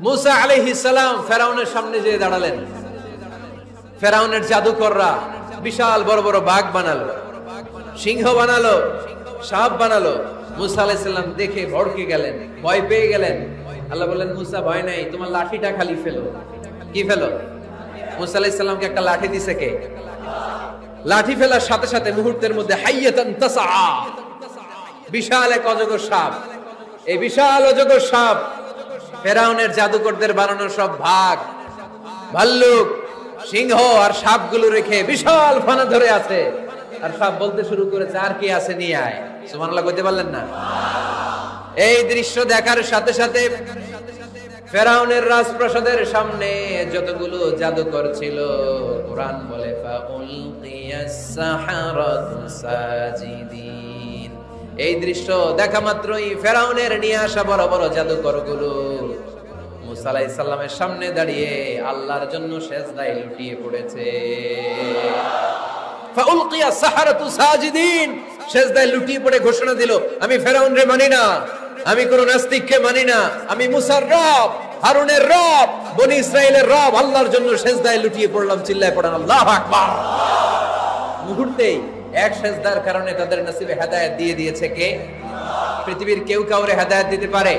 মুসা আলাইহিস সালাম ফেরাউনের সামনে যেয়ে দাঁড়ালেন। ফেরাউনের জাদুকররা বিশাল বড় বড় বাঘ বানালো, সিংহ বানালো, সাপ বানালো। মুসা আলাইহিস সালাম দেখে ভড়কে গেলেন, ভয় পেয়ে গেলেন। আল্লাহ বললেন, মুসা ভয় নাই, তোমার লাঠিটা খালি ফেলো। কি ফেলো? মুসা আলাইহিস সালামকে একটা লাঠি দিছে কে? লাঠি ফেলার সাথে সাথে মুহূর্তের মধ্যে হাইয়াতান তাসআ, বিশাল এক অজগর সাপ। এই বিশাল অজগর সাপ ফেরাউনের জাদুকরদের বানানো সব ভাগ, ভাল্লুক, সিংহ আর সাপগুলো রেখে বিশাল ফানা ধরে আছে। আর সাপ বলতে শুরু করেছে, আর কি আছে নিয়ে আয়। সুবহানাল্লাহ কইতে পারলেন না? এই দৃশ্য দেখার সাথে সাথে ফেরাউনের রাজপ্রাসাদের সামনে যতগুলো জাদুকর ছিল, কোরআন বলে ফাউলকিয়াস সাহারাতু সাজিদিন। এই দৃশ্য দেখা মাত্রই ফেরাউনের নিয়ে আসা বড় বড় জাদুকরগুলো মুসা আলাইহিস সালামের সামনে দাঁড়িয়ে আল্লাহর জন্য সিজদায় লুটিয়ে পড়েছে। ফাউলকিয়াস সাহারাতু সাজিদিন, সিজদায় লুটিয়ে পড়ে ঘোষণা দিল, আমি ফেরাউনরে মানি না, আমি কোন নাস্তিককে মানি না, আমি মুসার রব, হারুনের রব, বনি ইসরাইলের রব, আল্লাহর জন্য সিজদায় লুটিয়ে পড়লাম। চিল্লায় পড়েন আল্লাহু আকবার। মুহূর্তেই এক সিজদার কারণে তাদের নসিবে হেদায়েত দিয়ে দিয়েছে কে? পৃথিবীর কেউ কাউরে হেদায়েত দিতে পারে?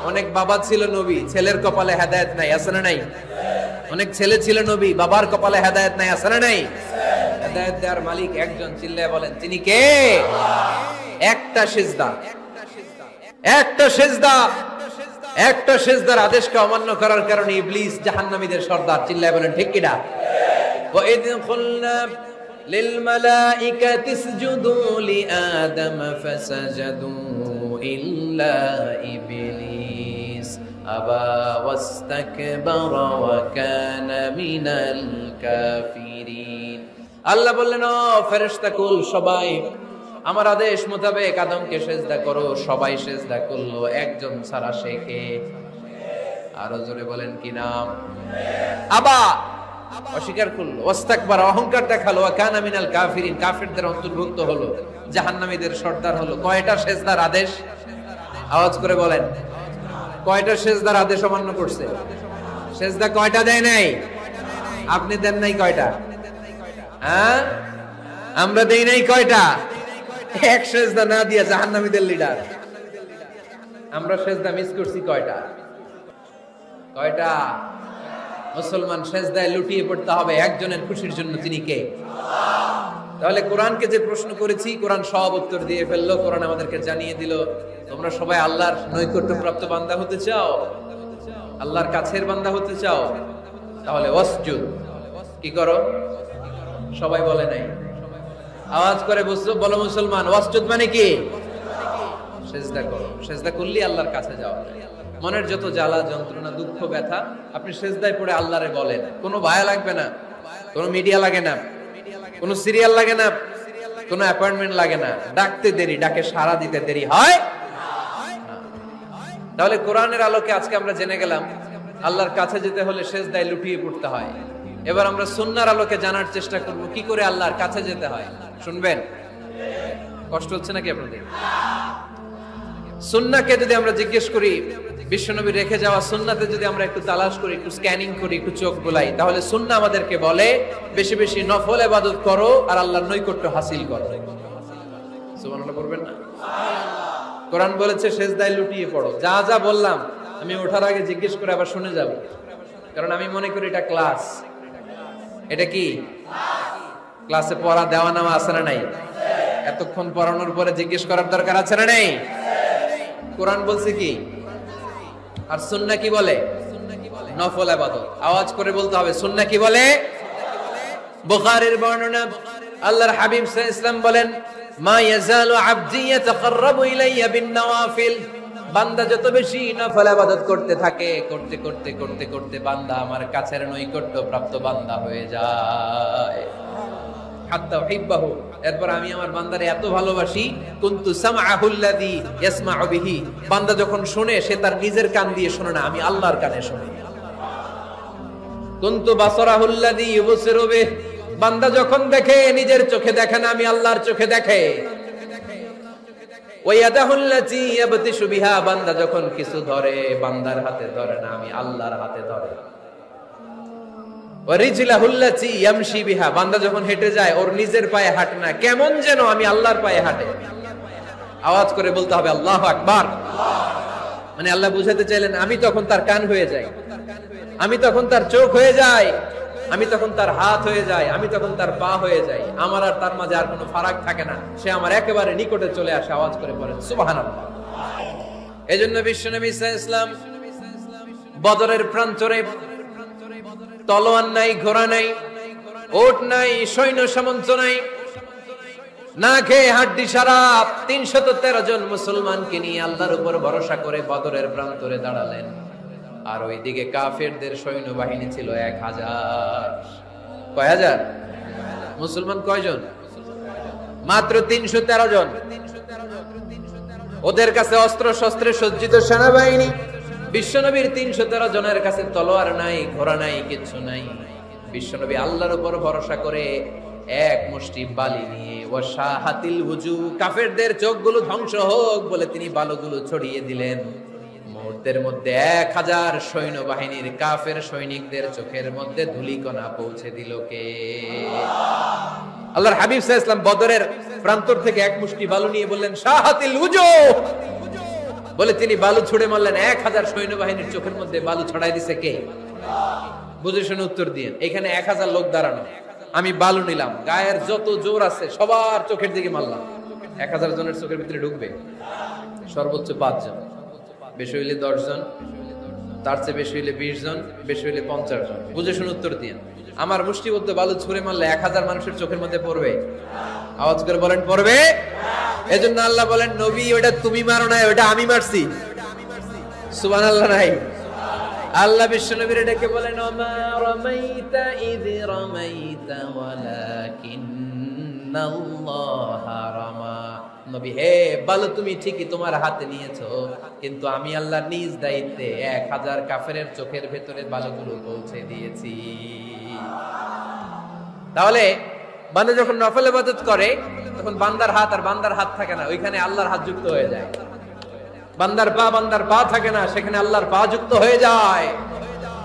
অনেক বাবা ছিল নবী, ছেলের কপালে হেদায়েত নাই, আছে না নাই? অনেক ছেলে ছিল নবী, বাবার কপালে হেদায়েত নাই, আছে না নাই? হেদায়েত দেওয়ার মালিক একজন, চিল্লায় বলেন তিনি কে? একটা সিজদা, একটা সিজদা, একটা সিজদার আদেশকে অমান্য করার কারণে ইবলিস জাহান্নামীদের সর্দার। চিল্লায় বলেন ঠিক কিনা? ওয়া ইয কুলনা লিল মালাইকাতি ইসজুদু লিআদম ফাসাজাদু ইল্লা ইবলিস আবা ওয়াস্তাকবারা ওয়া কানা মিনাল কাফিরিন। আল্লাহ বললেন, ও ফেরেশতাকুল সবাই আমার আদেশ মোতাবেক আদমকে সিজদা করো। সবাই সিজদা করলো, একজন ছাড়া, সে কে? আরো জোরে বলেন কি নাম? আবা, অস্বীকার করলো, ওয়াস্তাকবারা, অহংকার দেখালো, ওয়া কানা মিনাল কাফিরিন, কাফিরদের অন্তর্ভুক্ত হলো, জাহান্নামীদের সর্দার হলো। কয়টা সিজদার আদেশ? আওয়াজ করে বলেন, কয়টা সিজদার আদেশ অমান্য করছে? সিজদা কয়টা দেয় নাই? আপনি দেন নাই কয়টা? হ্যাঁ, আমরা দেই নাই কয়টা? এক সিজদা না দিয়া জাহান্নামীদের লিডার। আমরা সিজদা মিস করছি কয়টা? কয়টা? মুসলমান সিজদায় লুটিয়ে পড়তে হবে একজনের খুশির জন্য, তিনি কে? তাহলে কোরআনকে যে প্রশ্ন করেছি, কোরআন সব উত্তর দিয়ে ফেললো। কোরআন আমাদেরকে জানিয়ে দিল, তোমরা সবাই আল্লাহর নৈকট্যপ্রাপ্ত বান্দা হতে চাও, আল্লাহর কাছের বান্দা হতে চাও, তাহলে ওয়াসজুদ, কি করো? সবাই বলে নাই, আওয়াজ করে বলো মুসলমান, ওয়াসজুদ মানে কি? সিজদা করো। সিজদা করলে আল্লাহর কাছে যাওয়া যায়। মনের যত জ্বালা যন্ত্রণা দুঃখ ব্যথা আপনি সিজদায় পড়ে আল্লাহরে বলেন। কোনো ভায়া লাগবে না, কোনো মিডিয়া লাগে না, কোনো সিরিয়াল লাগে না, কোনো অ্যাপয়েন্টমেন্ট লাগে না। ডাকতে দেরি, ডাকে সাড়া দিতে দেরি হয়। তাহলে কোরআনের আলোকে আজকে আমরা জেনে গেলাম আল্লাহর কাছে যেতে হলে সিজদায় লুটিয়ে পড়তে হয়। এবার আমরা সুন্নাহর আলোকে জানার চেষ্টা করব কি করে আল্লাহর কাছে যেতে হয়। শুনবেন? কষ্ট হচ্ছে নাকি আপনাদের? সুন্নাহকে যদি আমরা জিজ্ঞেস করি, বিশ্বনবী রেখে যাওয়া সুন্নাতে যদি আমরা একটু তালাশ করি, একটু স্ক্যানিং করি, একটু চোখ বুলাই, তাহলে সুন্নাহ আমাদেরকে বলে বেশি বেশি নফল ইবাদত করো আর আল্লাহর নৈকট্য হাসিল করো। সুবহানাল্লাহ করবেন না? কোরআন বলেছে সিজদায় লুটিয়ে পড়ো। যা যা বললাম আমি ওঠার আগে জিজ্ঞেস করে আবার শুনে যাব, কারণ আমি মনে করি এটা ক্লাস। এটা কি ক্লাসে পড়া দেওয়া নেওয়া আছে না নাই? এতক্ষণ পড়ানোর পরে জিজ্ঞেস করার দরকার আছে না নাই? কোরআন বলছে কি আর সুন্নাহ কি বলে? নফল ইবাদত। আওয়াজ করে বলতে হবে, সুন্নাহ কি বলে? বুখারীর বর্ণনা, আল্লাহর হাবিব সাল্লাল্লাহু আলাইহি ওয়াসাল্লাম বলেন, মা ইয়াজালু আবদি ইয়াতাকাররাবু ইলাইয়া বিন নওয়াফিল। বান্দা যত বেশি নফল ইবাদত করতে থাকে, করতে করতে করতে করতে বান্দা আমার কাছের নৈকট্য প্রাপ্ত বান্দা হয়ে যায়। হাত্তা উহিব্বাহু, এরপর আমি আমার বান্দারে এত ভালোবাসি, কুনতু সামআহুল্লাযী ইয়াসমাউ বিহি। বান্দা যখন শুনে সে তার নিজের কান দিয়ে শুনে না, আমি আল্লাহর কানে শুনি। কুনতু বাসারাহুল্লাযী ইউবসিরু বিহি। বান্দা যখন দেখে নিজের চোখে দেখে না, আমি আল্লাহর চোখে দেখে। ওয়ায়াদাহুল্লাতী ইয়াবতিশু বিহা, বান্দা যখন কিছু ধরে বান্দার হাতে ধরে না, আমি আল্লাহর হাতে ধরে। ওয়া রিজলাহুল্লাতী ইয়ামশি বিহা, বান্দা যখন হেঁটে যায় ওর নিজের পায়ে হাঁটে না, কেমন যেন আমি আল্লাহর পায়ে হাঁটে। আওয়াজ করে বলতে হবে আল্লাহু আকবার। মানে আল্লাহ বুঝাতে চাইলেন আমি তখন তার কান হয়ে যাই, আমি তখন তার চোখ হয়ে যাই, আমি তখন তার হাত হয়ে যাই, আমি তখন তার পা হয়ে যাই। আমার আর তার মাঝে আর কোনো ফারাক থাকে না, সে আমার একেবারে নিকটে চলে আসে। আওয়াজ করে বলেন সুবহানাল্লাহ। এজন্য বিশ্বনবী সাল্লাল্লাহু আলাইহি ওয়াসাল্লাম বদরের প্রান্তরে তলোয়ার নাই, ঘোড়া নাই, ওট নাই, সৈন্য সামন্ত নাই, না খেয়ে হাড্ডি সারা 313 জন মুসলমানকে নিয়ে আল্লাহর উপর ভরসা করে বদরের প্রান্তরে দাঁড়ালেন। আর ওইদিকে কাফেরদের সৈন্যবাহিনী ছিল 1000। কয় হাজার? মুসলমান কয়জন? মাত্র 313 জন। ওদের কাছে অস্ত্র শস্ত্রে সজ্জিত সেনাবাহিনী। বিশ্বনবীর 313 জনের কাছে তলোয়ার নাই, ঘোড়া নাই, কিচ্ছু নাই। বিশ্বনবী আল্লাহর উপর ভরসা করে এক মুষ্টি বালি নিয়ে ওয়াশাহাতিল ওযু, কাফেরদের চোখগুলো ধ্বংস হোক বলে তিনি বালুগুলো ছড়িয়ে দিলেন। মুহূর্তের মধ্যে 1000 সৈন্যবাহিনীর কাফের সৈনিকদের চোখের মধ্যে ধূলিকণা পৌঁছে দিল কে? আল্লাহর হাবিব সাল্লাল্লাহু আলাইহি ওয়াসাল্লাম বদরের প্রান্তর থেকে এক মুষ্টি বালু নিয়ে বললেন শাহাতিল ওযু বলে তিনি বালু ছুড়ে মারলেন। 1000 সৈন্যবাহিনীর চোখের মধ্যে বালু ছড়াই দিছে কে? বুঝে শুনে উত্তর দিয়েন। এখানে 1000 লোক দাঁড়ানো, আমি বালু নিলাম, গায়ের যত জোর আছে সবার চোখের দিকে মারলাম। 1000 জনের চোখের ভিতরে ঢুকবে সর্বোচ্চ 5 জন, বেশি হইলে 10 জন, তার চেয়ে বেশি হইলে 20 জন, বেশি হইলে 50 জন। বুঝে শুনে উত্তর দিয়েন। আমার মুষ্টিবদ্ধ বালু ছুঁড়ে মারলে 1000 মানুষের চোখের মধ্যে পড়বে? আওয়াজ করে বলেন পড়বে। এজন্য আল্লাহ বলেন নবী ওটা তুমি মারো না, ওটা আমি মারছি। সুবহানাল্লাহ নাই? আল্লাহ বিশ্বনবীর ডেকে বলেন ওমা রামাইতা ইয রামাইতা ওয়ালাকিন্নাল্লাহা রামা। নবী হে, বালু তুমি ঠিকই তোমার হাতে নিয়েছো, কিন্তু আমি আল্লাহ নিজ দায়িত্বে 1000 কাফেরের চোখের ভেতরে বালুগুলো পৌঁছে দিয়েছি। তাহলে বান্দা যখন নফল ইবাদত করে তখন বান্দার হাত আর বান্দার হাত থাকে না, ওইখানে আল্লাহর হাত যুক্ত হয়ে যায়। বান্দার পা থাকে না, সেখানে আল্লাহর পা যুক্ত হয়ে যায়।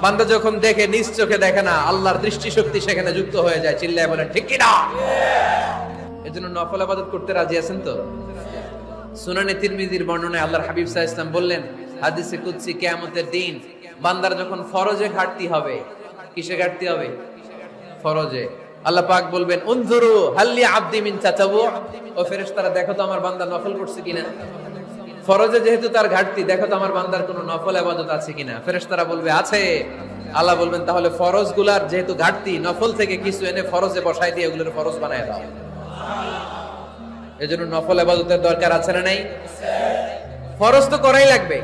বান্দা যখন দেখে নিজ চোখে দেখে না, আল্লাহর দৃষ্টিশক্তি সেখানে যুক্ত হয়ে যায়। চিল্লায় বলেন ঠিক কি না? এজন্য নফল ইবাদত করতে রাজি আছেন তো? সুনানে তিরমিজির বর্ণনায় আল্লাহর হাবিব সাল্লাল্লাহু আলাইহি ওয়াসাল্লাম বললেন হাদিসে কুদসি কিয়ামতের দিন বান্দার যখন ফরজে ঘাটতি হবে, কিসে ঘাটতি হবে? ফরজে। আল্লাহ পাক বলবেন উনজুরু হাল্লি আবদি মিন তাতাবু, ও ফেরেশতারা দেখো তো আমার বান্দা নফল করছে কিনা। ফরজে যেহেতু তার ঘাটতি, দেখো তো আমার বান্দার কোনো নফল ইবাদত আছে কিনা। ফেরেশতারা বলবে আছে। আল্লাহ বলবেন তাহলে ফরজ গুলার যেহেতু ঘাটতি, নফল থেকে কিছু এনে ফরজে বসাই দিয়ে ওগুলোর ফরজ বানায় দাও। এজন্য নফল ইবাদতের দরকার আছে না নাই? ফরজ তো করাই লাগবে,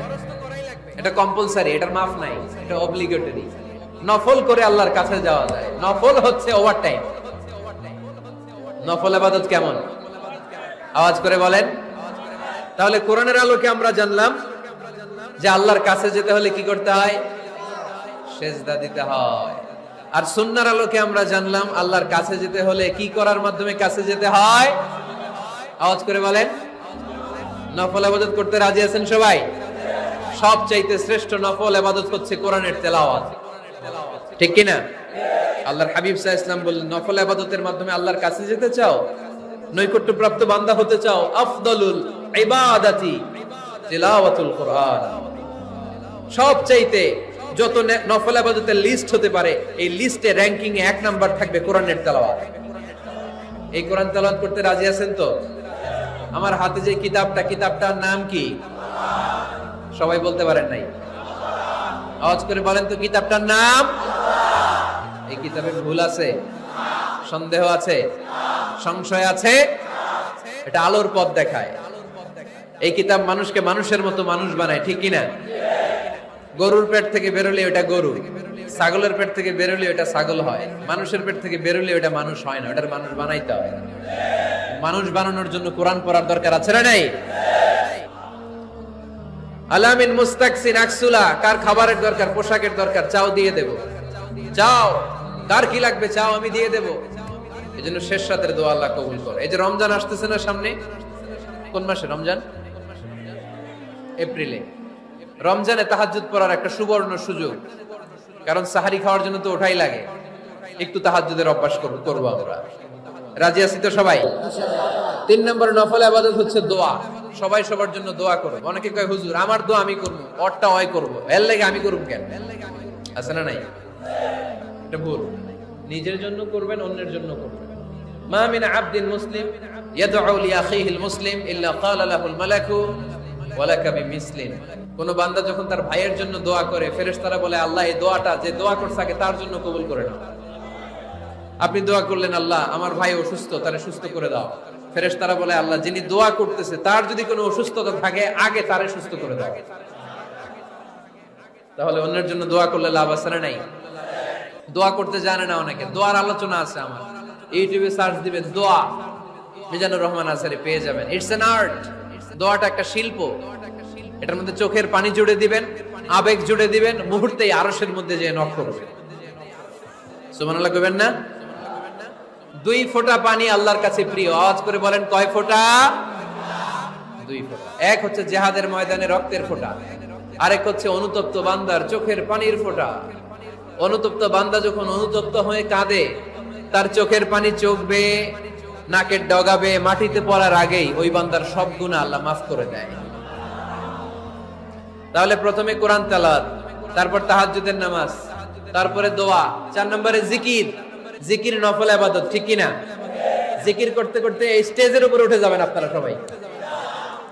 এটা কম্পালসারি, এটার মাফ নাই, এটা অব্লিগেটরি। নফল করে আল্লাহর কাছে যাওয়া যায়। নফল হচ্ছে ওভারটাইম। নফল ইবাদত কেমন? আওয়াজ করে বলেন। তাহলে কোরআনের আলোকে আমরা জানলাম যে আল্লাহর কাছে যেতে হলে কি করতে হয়? সেজদা দিতে হয়। আর সুন্নাহর আলোকে আমরা জানলাম আল্লাহর কাছে যেতে হলে কি করার মাধ্যমে কাছে যেতে হয়? আওয়াজ করে বলেন। নফল ইবাদত করতে রাজি আছেন সবাই? সবচাইতে শ্রেষ্ঠ নফল ইবাদত হচ্ছে কোরআনের তেলাওয়াত, ঠিক কি না? আল্লাহর হাবিব সাল্লাল্লাহু আলাইহি ওয়াসাল্লাম বললেন নফল ইবাদতের মাধ্যমে আল্লাহর কাছে যেতে চাও, নৈকট্যপ্রাপ্ত বান্দা হতে চাও, আফদলুল ইবাদাতি তিলাওয়াতুল কোরআন। সবচাইতে যত নফল ইবাদতের লিস্ট হতে পারে, এই লিস্টে র‍্যাঙ্কিং এ 1 নাম্বার থাকবে কোরআনের তেলাওয়াত। এই কোরআন তেলাওয়াত করতে রাজি আছেন তো? আমার হাতে যে কিতাবটার নাম কি? সবাই বলতে পারেন নাই? আওয়াজ করে বলেন তো কিতাবটার নাম? এই কিতাবে ভুল আছে? সন্দেহ আছে? সংশয় আছে? এটা আলোর পথ দেখায়। এই কিতাব মানুষকে মানুষের মতো মানুষ বানায়, ঠিক কিনা? গরুর পেট থেকে বেরোলে ওটা গরু, ছাগলের পেট থেকে বেরোলে ওটা ছাগল হয়, মানুষের পেট থেকে বেরোলে ওটা মানুষ হয় না, ওটার মানুষ বানাইতে হয়। মানুষ বানানোর জন্য কোরআন পড়ার দরকার আছে না নাই? আলামিন মুস্তাকসিন আকসুলা, কার খাবারের দরকার, পোশাকের দরকার, চাও দিয়ে দেব। চাও, কার কি লাগবে চাও, আমি দিয়ে দেব। এজন্য শেষ রাতের দোয়া আল্লাহ কবুল করে। এই যে রমজান আসতেছে না সামনে, কোন মাসে রমজান? এপ্রিলে। রমজানে তাহাজ্জুদ পড়ার একটা সুবর্ণ সুযোগ, কারণ সাহারি খাওয়ার জন্য তো ওঠাই লাগে। একটু তাহাজ্জুদের অভ্যাস করবো আমরা। রাজি আছি তো সবাই? 3 নম্বর নফল ইবাদত হচ্ছে দোয়া। সবাই সবার জন্য দোয়া করো। অনেকে কয় হুজুর আমার দোয়া আমি করবো, ওরটা ওই করবো, এর লাগে আমি করব কেন? আছে না নাই? এটা ভুল। নিজের জন্য করবেন, অন্যের জন্য করবেন। মা মিন আবদিন মুসলিম ইয়াদউ লি আখিহিল মুসলিম ইল্লা ক্বালা লাহুল মালাকু ওয়া লাকা বিমিসলিন। কোন বান্দা যখন তার ভাইয়ের জন্য দোয়া করে, ফেরেশতারা বলে আল্লাহ এই দোয়াটা যে দোয়া করছে তার জন্য কবুল করে নাও। আপনি দোয়া করলেন আল্লাহ আমার ভাই অসুস্থ, তারে সুস্থ করে দাও। ফেরেশতারা বলে আল্লাহ যিনি দোয়া করতেছে তার যদি কোনো অসুস্থতা থাকে আগে তারে সুস্থ করে দাও। তাহলে অন্যের জন্য দোয়া করলে লাভ আছে না নাই? দোয়া করতে জানে না অনেকে। দোয়ার আলোচনা আছে আমার, ইউটিউবে সার্চ দিবেন দোয়া, মিজানুর রহমান আসারি পেয়ে যাবেন। It's an art. দোয়াটা একটা শিল্প। এটার মধ্যে চোখের পানি জুড়ে দিবেন, আবেগ জুড়ে দিবেন, মুহূর্তেই আরশের মধ্যে যে নক করবে। সুবহানাল্লাহ কইবেন না? 2 ফোঁটা পানি আল্লাহর কাছে প্রিয়। আওয়াজ করে বলেন কয় ফোঁটা? 2 ফোঁটা। এক হচ্ছে জিহাদের ময়দানে রক্তের ফোঁটা, আরেক হচ্ছে অনুতপ্ত বান্দার চোখের পানির ফোঁটা। অনুতপ্ত বান্দা যখন অনুতপ্ত হয়ে কাঁদে, তার চোখের পানি চোখ বেয়ে নাকের ডগাবে মাটিতে পড়ার আগেই ওই বান্দার সব গুনাহ আল্লাহ মাফ করে দেয়। তাহলে প্রথমে কোরআন তেলাওয়াত, তারপর তাহাজ্জুদের নামাজ, তারপরে দোয়া, 4 নম্বরে জিকির। জিকির নফল ইবাদত, ঠিক কি না? জিকির করতে করতে এই স্টেজের উপরে উঠে যাবেন আপনারা সবাই।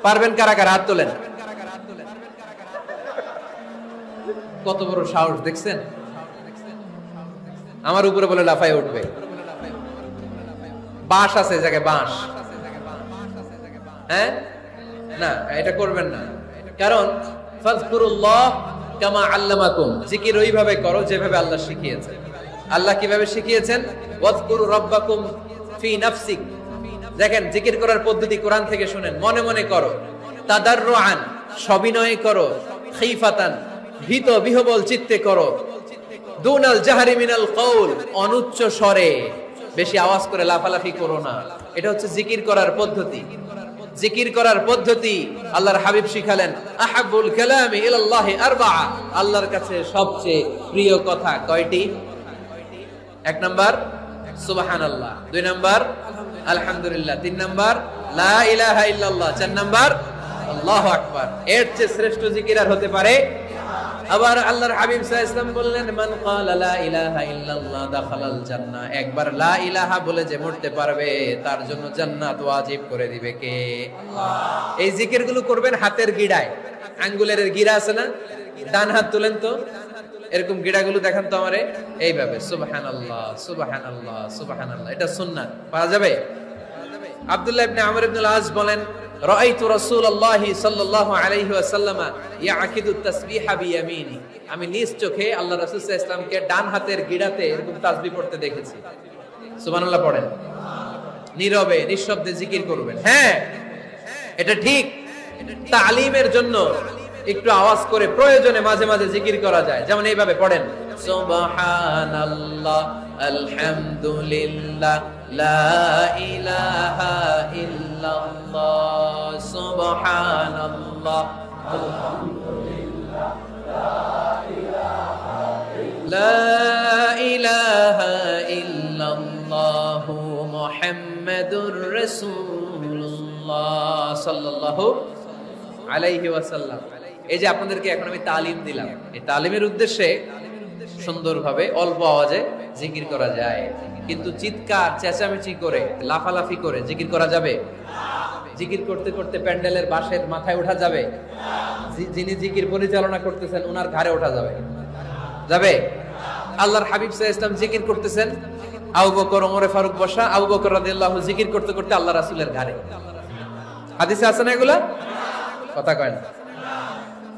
পারবেন কারা কারা? হাত তোলেন। কত বড় সাহস দেখছেন? আমার উপরে বলে লাফায় উঠবে। বাঁশ আছে জায়গায়, বাঁশ। হ্যাঁ না, এটা করবেন না। কারণ ফাযকুরুল্লাহ কামা আল্লামাকুম, জিকির ওইভাবে করো যেভাবে আল্লাহ শিখিয়েছেন। আল্লাহ কিভাবে শিখিয়েছেন? ওয়াযকুরু রাব্বাকুম ফি নাফসিক। দেখেন জিকির করার পদ্ধতি কোরআন থেকে শুনেন। মনে মনে করো, তাদাররুআন সবিনয়ে করো, খিফাতান ভীত বিহবল চিত্তে করো, দুনাল জাহরি মিনাল কওল অনুচ্চ স্বরে, বেশি আওয়াজ করে লাফালাফি করো না। এটা হচ্ছে জিকির করার পদ্ধতি। জিকির করার পদ্ধতি আল্লাহর হাবিব শিখালেন, আহাব্বুল কালামি ইলাল্লাহি আরবাআ, আল্লাহর কাছে সবচেয়ে প্রিয় কথা কয়টি? 1 নাম্বার সুবহানাল্লাহ, 2 নাম্বার আলহামদুলিল্লাহ, 3 নাম্বার লা ইলাহা ইল্লাল্লাহ, 4 নাম্বার আল্লাহু আকবার। এর চেয়ে শ্রেষ্ঠ জিকির আর হতে পারে? আবার আল্লাহর হাবিব সাল্লাল্লাহু আলাইহি ওয়াসাল্লাম বললেন, মান ক্বালা লা ইলাহা ইল্লাল্লাহ দাখালাল জান্নাহ, একবার লা ইলাহা বলে যে মরতে পারবে তার জন্য জান্নাত ওয়াজিব করে দিবে কে? আল্লাহ। এই জিকিরগুলো করবেন হাতের গিড়ায়। আঙ্গুলের গিড়া আছে না? ডান হাত তুলেন তো, এরকম গিড়াগুলো দেখান তো আমারে, এইভাবে সুবহানাল্লাহ সুবহানাল্লাহ সুবহানাল্লাহ। এটা সুন্নাত, পাওয়া যাবে? আব্দুল্লাহ ইবনে আমর ইবনে আল আস বলেন, রাআইতু রাসূলুল্লাহি সাল্লাল্লাহু আলাইহি ওয়াসাল্লাম ইয়াকিদু তাসবিহা বিয়ামিনি, আমি নিজ চোখে আল্লাহ রাসূল সাল্লাল্লাহু আলাইহি ওয়াসাল্লামকে ডান হাতের গিড়াতে এরকম তাসবিহ পড়তে দেখেছি। সুবহানাল্লাহ পড়েন। নীরবে নিঃশব্দে জিকির করবেন। হ্যাঁ এটা ঠিক। তালিমের জন্য একটু আওয়াজ করে প্রয়োজনে মাঝে মাঝে জিকির করা যায়। যেমন এইভাবে পড়েন, সুবহানাল্লাহ আলহামদুলিল্লাহ লা ইলাহা ইল্লাল্লাহ, সুবহানাল্লাহ আলহামদুলিল্লাহ লা ইলাহা ইল্লাল্লাহ মুহাম্মাদুর রাসূলুল্লাহ সাল্লাল্লাহু আলাইহি ওয়াসাল্লাম। এই যে আপনাদেরকে এখন আমি তালিম দিলাম, এই তালিমের উদ্দেশ্যে সুন্দরভাবে অল্প আওয়াজে জিকির করা যায়, কিন্তু চিৎকার চেঁচামেচি করে লাফালাফি করে জিকির করা যাবে? জিকির করতে করতে প্যান্ডেলের বাঁশের মাথায় ওঠা যাবে? যিনি জিকির পরিচালনা করতেছেন ওনার ঘাড়ে ওঠা যাবে? যাবে? আল্লাহর হাবিব সাল্লাল্লাহু আলাইহি ওয়াসাল্লাম জিকির করতেছেন, আবু বকর ওমর ফারুক বসা, আবু বকর রাদিয়াল্লাহু জিকির করতে করতে আল্লাহ রাসূলের ঘাড়ে। হাদিসে আছে না এগুলা? কথা কয় না।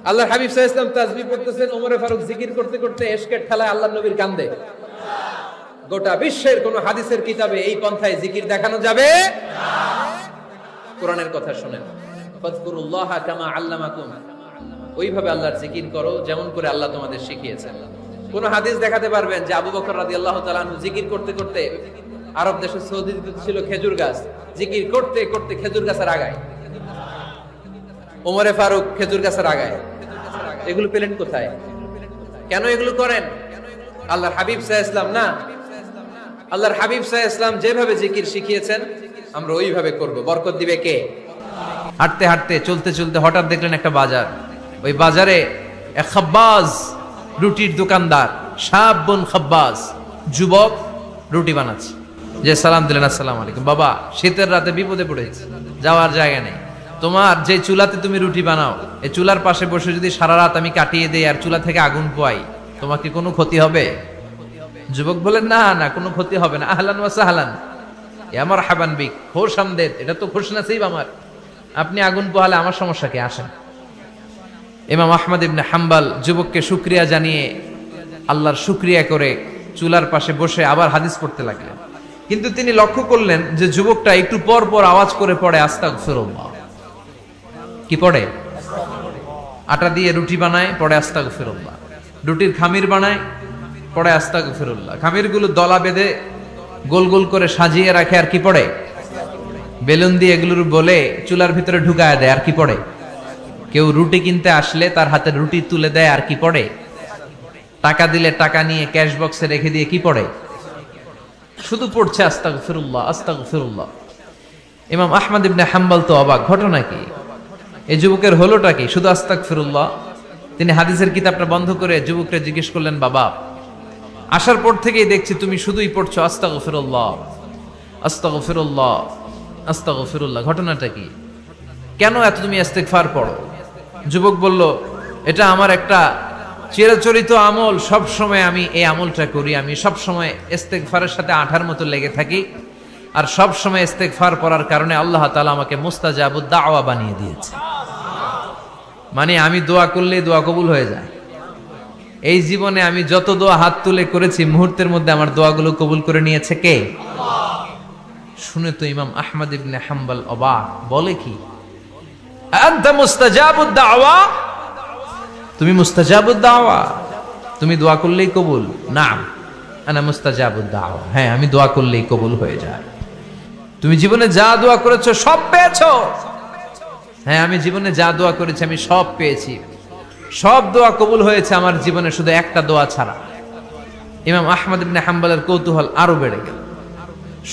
আল্লাহর হাবিব সাল্লাল্লাহু আলাইহি ওয়াসাল্লাম তাসবিহ পড়তেছেন, ওমর ফারুক জিকির করতে করতে ইশকের ঠেলায় আল্লাহর নবীর কান্দে। গোটা বিশ্বের কোন হাদিসের কিতাবে এই পন্থায় জিকির দেখানো যাবে না। কোরআনের কথা শুনেন, ফাযকুরুল্লাহ কামা আল্লামাকুম, ওইভাবে আল্লাহর জিকির করো যেমন করে আল্লাহ তোমাদের শিখিয়েছেন। কোন হাদিস দেখাতে পারবেন যে আবু বকর রাদিয়াল্লাহু তাআলা আনহু জিকির করতে করতে, আরব দেশে সৌদিতে ছিল খেজুর গাছ, জিকির করতে করতে খেজুর গাছের আগায় ওমরে ফারুক খেজুর গাছের আগায়। এগুলো পেলেন কোথায়? কেন এগুলো করেন? আল্লাহর হাবিব সাল্লাল্লাহু আলাইহি ওয়াসাল্লাম না, আল্লাহর হাবিব সাল্লাল্লাহু আলাইহি ওয়াসাল্লাম যেভাবে জিকির শিখিয়েছেন আমরা ওইভাবে করব। বরকত দিবে কে? হাঁটতে হাঁটতে চলতে চলতে হঠাৎ দেখলেন একটা বাজার, ওই বাজারে এক খাব্বাজ, রুটির দোকানদার, শাবুন খাব্বাজ, যুবক রুটি বানাচ্ছে। যে সালাম দিলেন, আসসালামু আলাইকুম। বাবা, শীতের রাতে বিপদে পড়েছে, যাওয়ার জায়গা নেই। তোমার যে চুলাতে তুমি রুটি বানাও, এই চুলার পাশে বসে যদি সারা রাত আমি কাটিয়ে দেই আর চুলা থেকে আগুন পোয়াই, তোমার কি কোনো ক্ষতি হবে? যুবক বলেন, না না, কোনো ক্ষতি হবে না। আহলান ওয়া সাহলান, ইয়া মারহাবান বিক, খোশ আমদেদ, এটা তো খুশ নসিব আমার। আপনি আগুন পোহালে আমার সমস্যা কি? আসেন। ইমাম আহমদ ইবনে হাম্বল যুবককে শুকরিয়া জানিয়ে আল্লাহর শুকরিয়া করে চুলার পাশে বসে আবার হাদিস পড়তে লাগলেন। কিন্তু তিনি লক্ষ্য করলেন যে যুবকটা একটু পর পর আওয়াজ করে পড়ে আস্তাগফিরুল্লাহ। কি পড়ে? আটা দিয়ে রুটি বানায়, পড়ে আস্তাগফিরুল্লাহ। রুটির খামির বানায়, পড়ে আস্তাগফিরুল্লাহ। খামিরগুলো দলা বেঁধে গোল গোল করে সাজিয়ে রাখে, আর কি পড়ে? বেলুন দিয়ে এগুলোর বলে চুলার ভিতরে ঢুকায় দেয়, আর কি পড়ে? কেউ রুটি কিনতে আসলে তার হাতে রুটি তুলে দেয়, আর কি পড়ে? টাকা দিলে টাকা নিয়ে ক্যাশ বক্সে রেখে দিয়ে কি পড়ে? শুধু পড়ছে আস্তাগফিরুল্লাহ আস্তাগফিরুল্লাহ। ইমাম আহমদ ইবনে হাম্বল তো অবাক, ঘটনা কি? এই যুবকের হলোটা কি? শুধু আস্তাগফিরুল্লাহ। তিনি হাদিসের কিতাবটা বন্ধ করে যুবককে জিজ্ঞেস করলেন, বাবা, আসার পর থেকেই দেখছি তুমি শুধুই পড়ছো আস্তাগফিরুল্লাহ আস্তাগফিরুল্লাহ আস্তাগফিরুল্লাহ, ঘটনাটা কি? কেন এত তুমি ইস্তেগফার পড়ো? যুবক বলল, এটা আমার একটা চিরাচরিত আমল, সব সময় আমি এই আমলটা করি। আমি সব সময় ইস্তেগফারের সাথে আঠার মতো লেগে থাকি, আর সব সময় ইস্তেগফার পড়ার কারণে আল্লাহ তাআলা আমাকে মুস্তাজাবুদ দাওয়া বানিয়ে দিয়েছে। মানে আমি দোয়া করলে দোয়া কবুল হয়ে যায়। এই জীবনে আমি যত দোয়া হাত তুলে করেছি, মুহূর্তের মধ্যে আমার দোয়াগুলো কবুল করে নিয়েছে কে? শুনে তো ইমাম আহমদ ইবনে হাম্বল অবাক, বলে কি, আনতা মুস্তাজাবুদ দাওয়া? তুমি মুস্তাজাবুদ দাওয়া? তুমি দোয়া করলেই কবুল? না, আনা মুস্তাজাবুদ দাওয়া। হ্যাঁ, আমি দোয়া করলেই কবুল হয়ে যায়। তুমি জীবনে যা দোয়া করেছো সব পেয়েছো? হ্যাঁ, আমি জীবনে যা দোয়া করেছি আমি সব পেয়েছি, সব দোয়া কবুল হয়েছে আমার জীবনে, শুধু একটা দোয়া ছাড়া। ইমাম আহমদ ইবনে হাম্বলের কৌতূহল আরো বেড়ে গেল।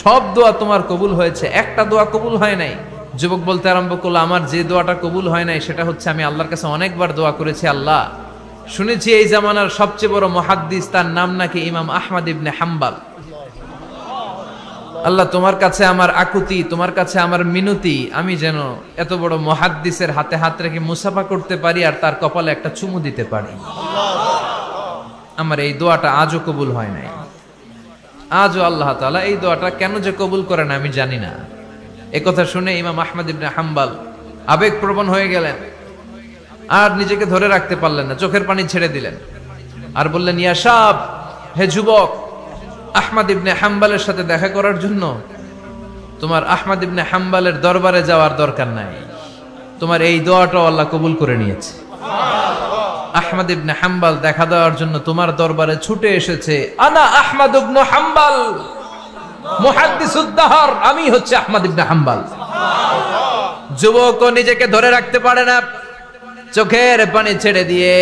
সব দোয়া তোমার কবুল হয়েছে, একটা দোয়া কবুল হয় নাই। যুবক বলতে আরম্ভ করলো, আমার যে দোয়াটা কবুল হয় নাই সেটা হচ্ছে আমি আল্লাহর কাছে অনেকবার দোয়া করেছি, আল্লাহ শুনেছি এই জামানার সবচেয়ে বড় মুহাদ্দিস, তার নাম নাকি ইমাম আহমদ ইবনে হাম্বল। আল্লাহ, তোমার কাছে আমার আকুতি, তোমার কাছে আমার মিনতি, আমি যেন এত বড় মুহাদ্দিসের হাতে হাত রেখে মুসাফা করতে পারি আর তার কপালে একটা চুমু দিতে পারি। আমার এই দোয়াটা আজও কবুল হয় নাই। আজও আল্লাহ তাআলা এই দোয়াটা কেন যে কবুল করে না আমি জানি না। এই কথা শুনে ইমাম আহমদ ইবনে হাম্বল আবেগপ্রবণ হয়ে গেলেন, আর নিজেকে ধরে রাখতে পারলেন না, চোখের পানি ছেড়ে দিলেন আর বললেন, ইয়া শাব, হে যুবক, আহমদ ইবনে হাম্বলের সাথে দেখা করার জন্য তোমার আহমদ ইবনে হাম্বলের দরবারে যাওয়ার দরকার নাই, তোমার এই দোয়াটাও আল্লাহ কবুল করে নিয়েছে। আহমদ ইবনে হাম্বল দেখা দেওয়ার জন্য তোমার দরবারে ছুটে এসেছে। আনা আহমদ ইবনে হাম্বল মুহাদ্দিসুদ দাহর, আমি হচ্ছে আহমদ ইবনে হাম্বল। যুবক নিজেকে ধরে রাখতে পারে না, চোখের পানি ছেড়ে দিয়ে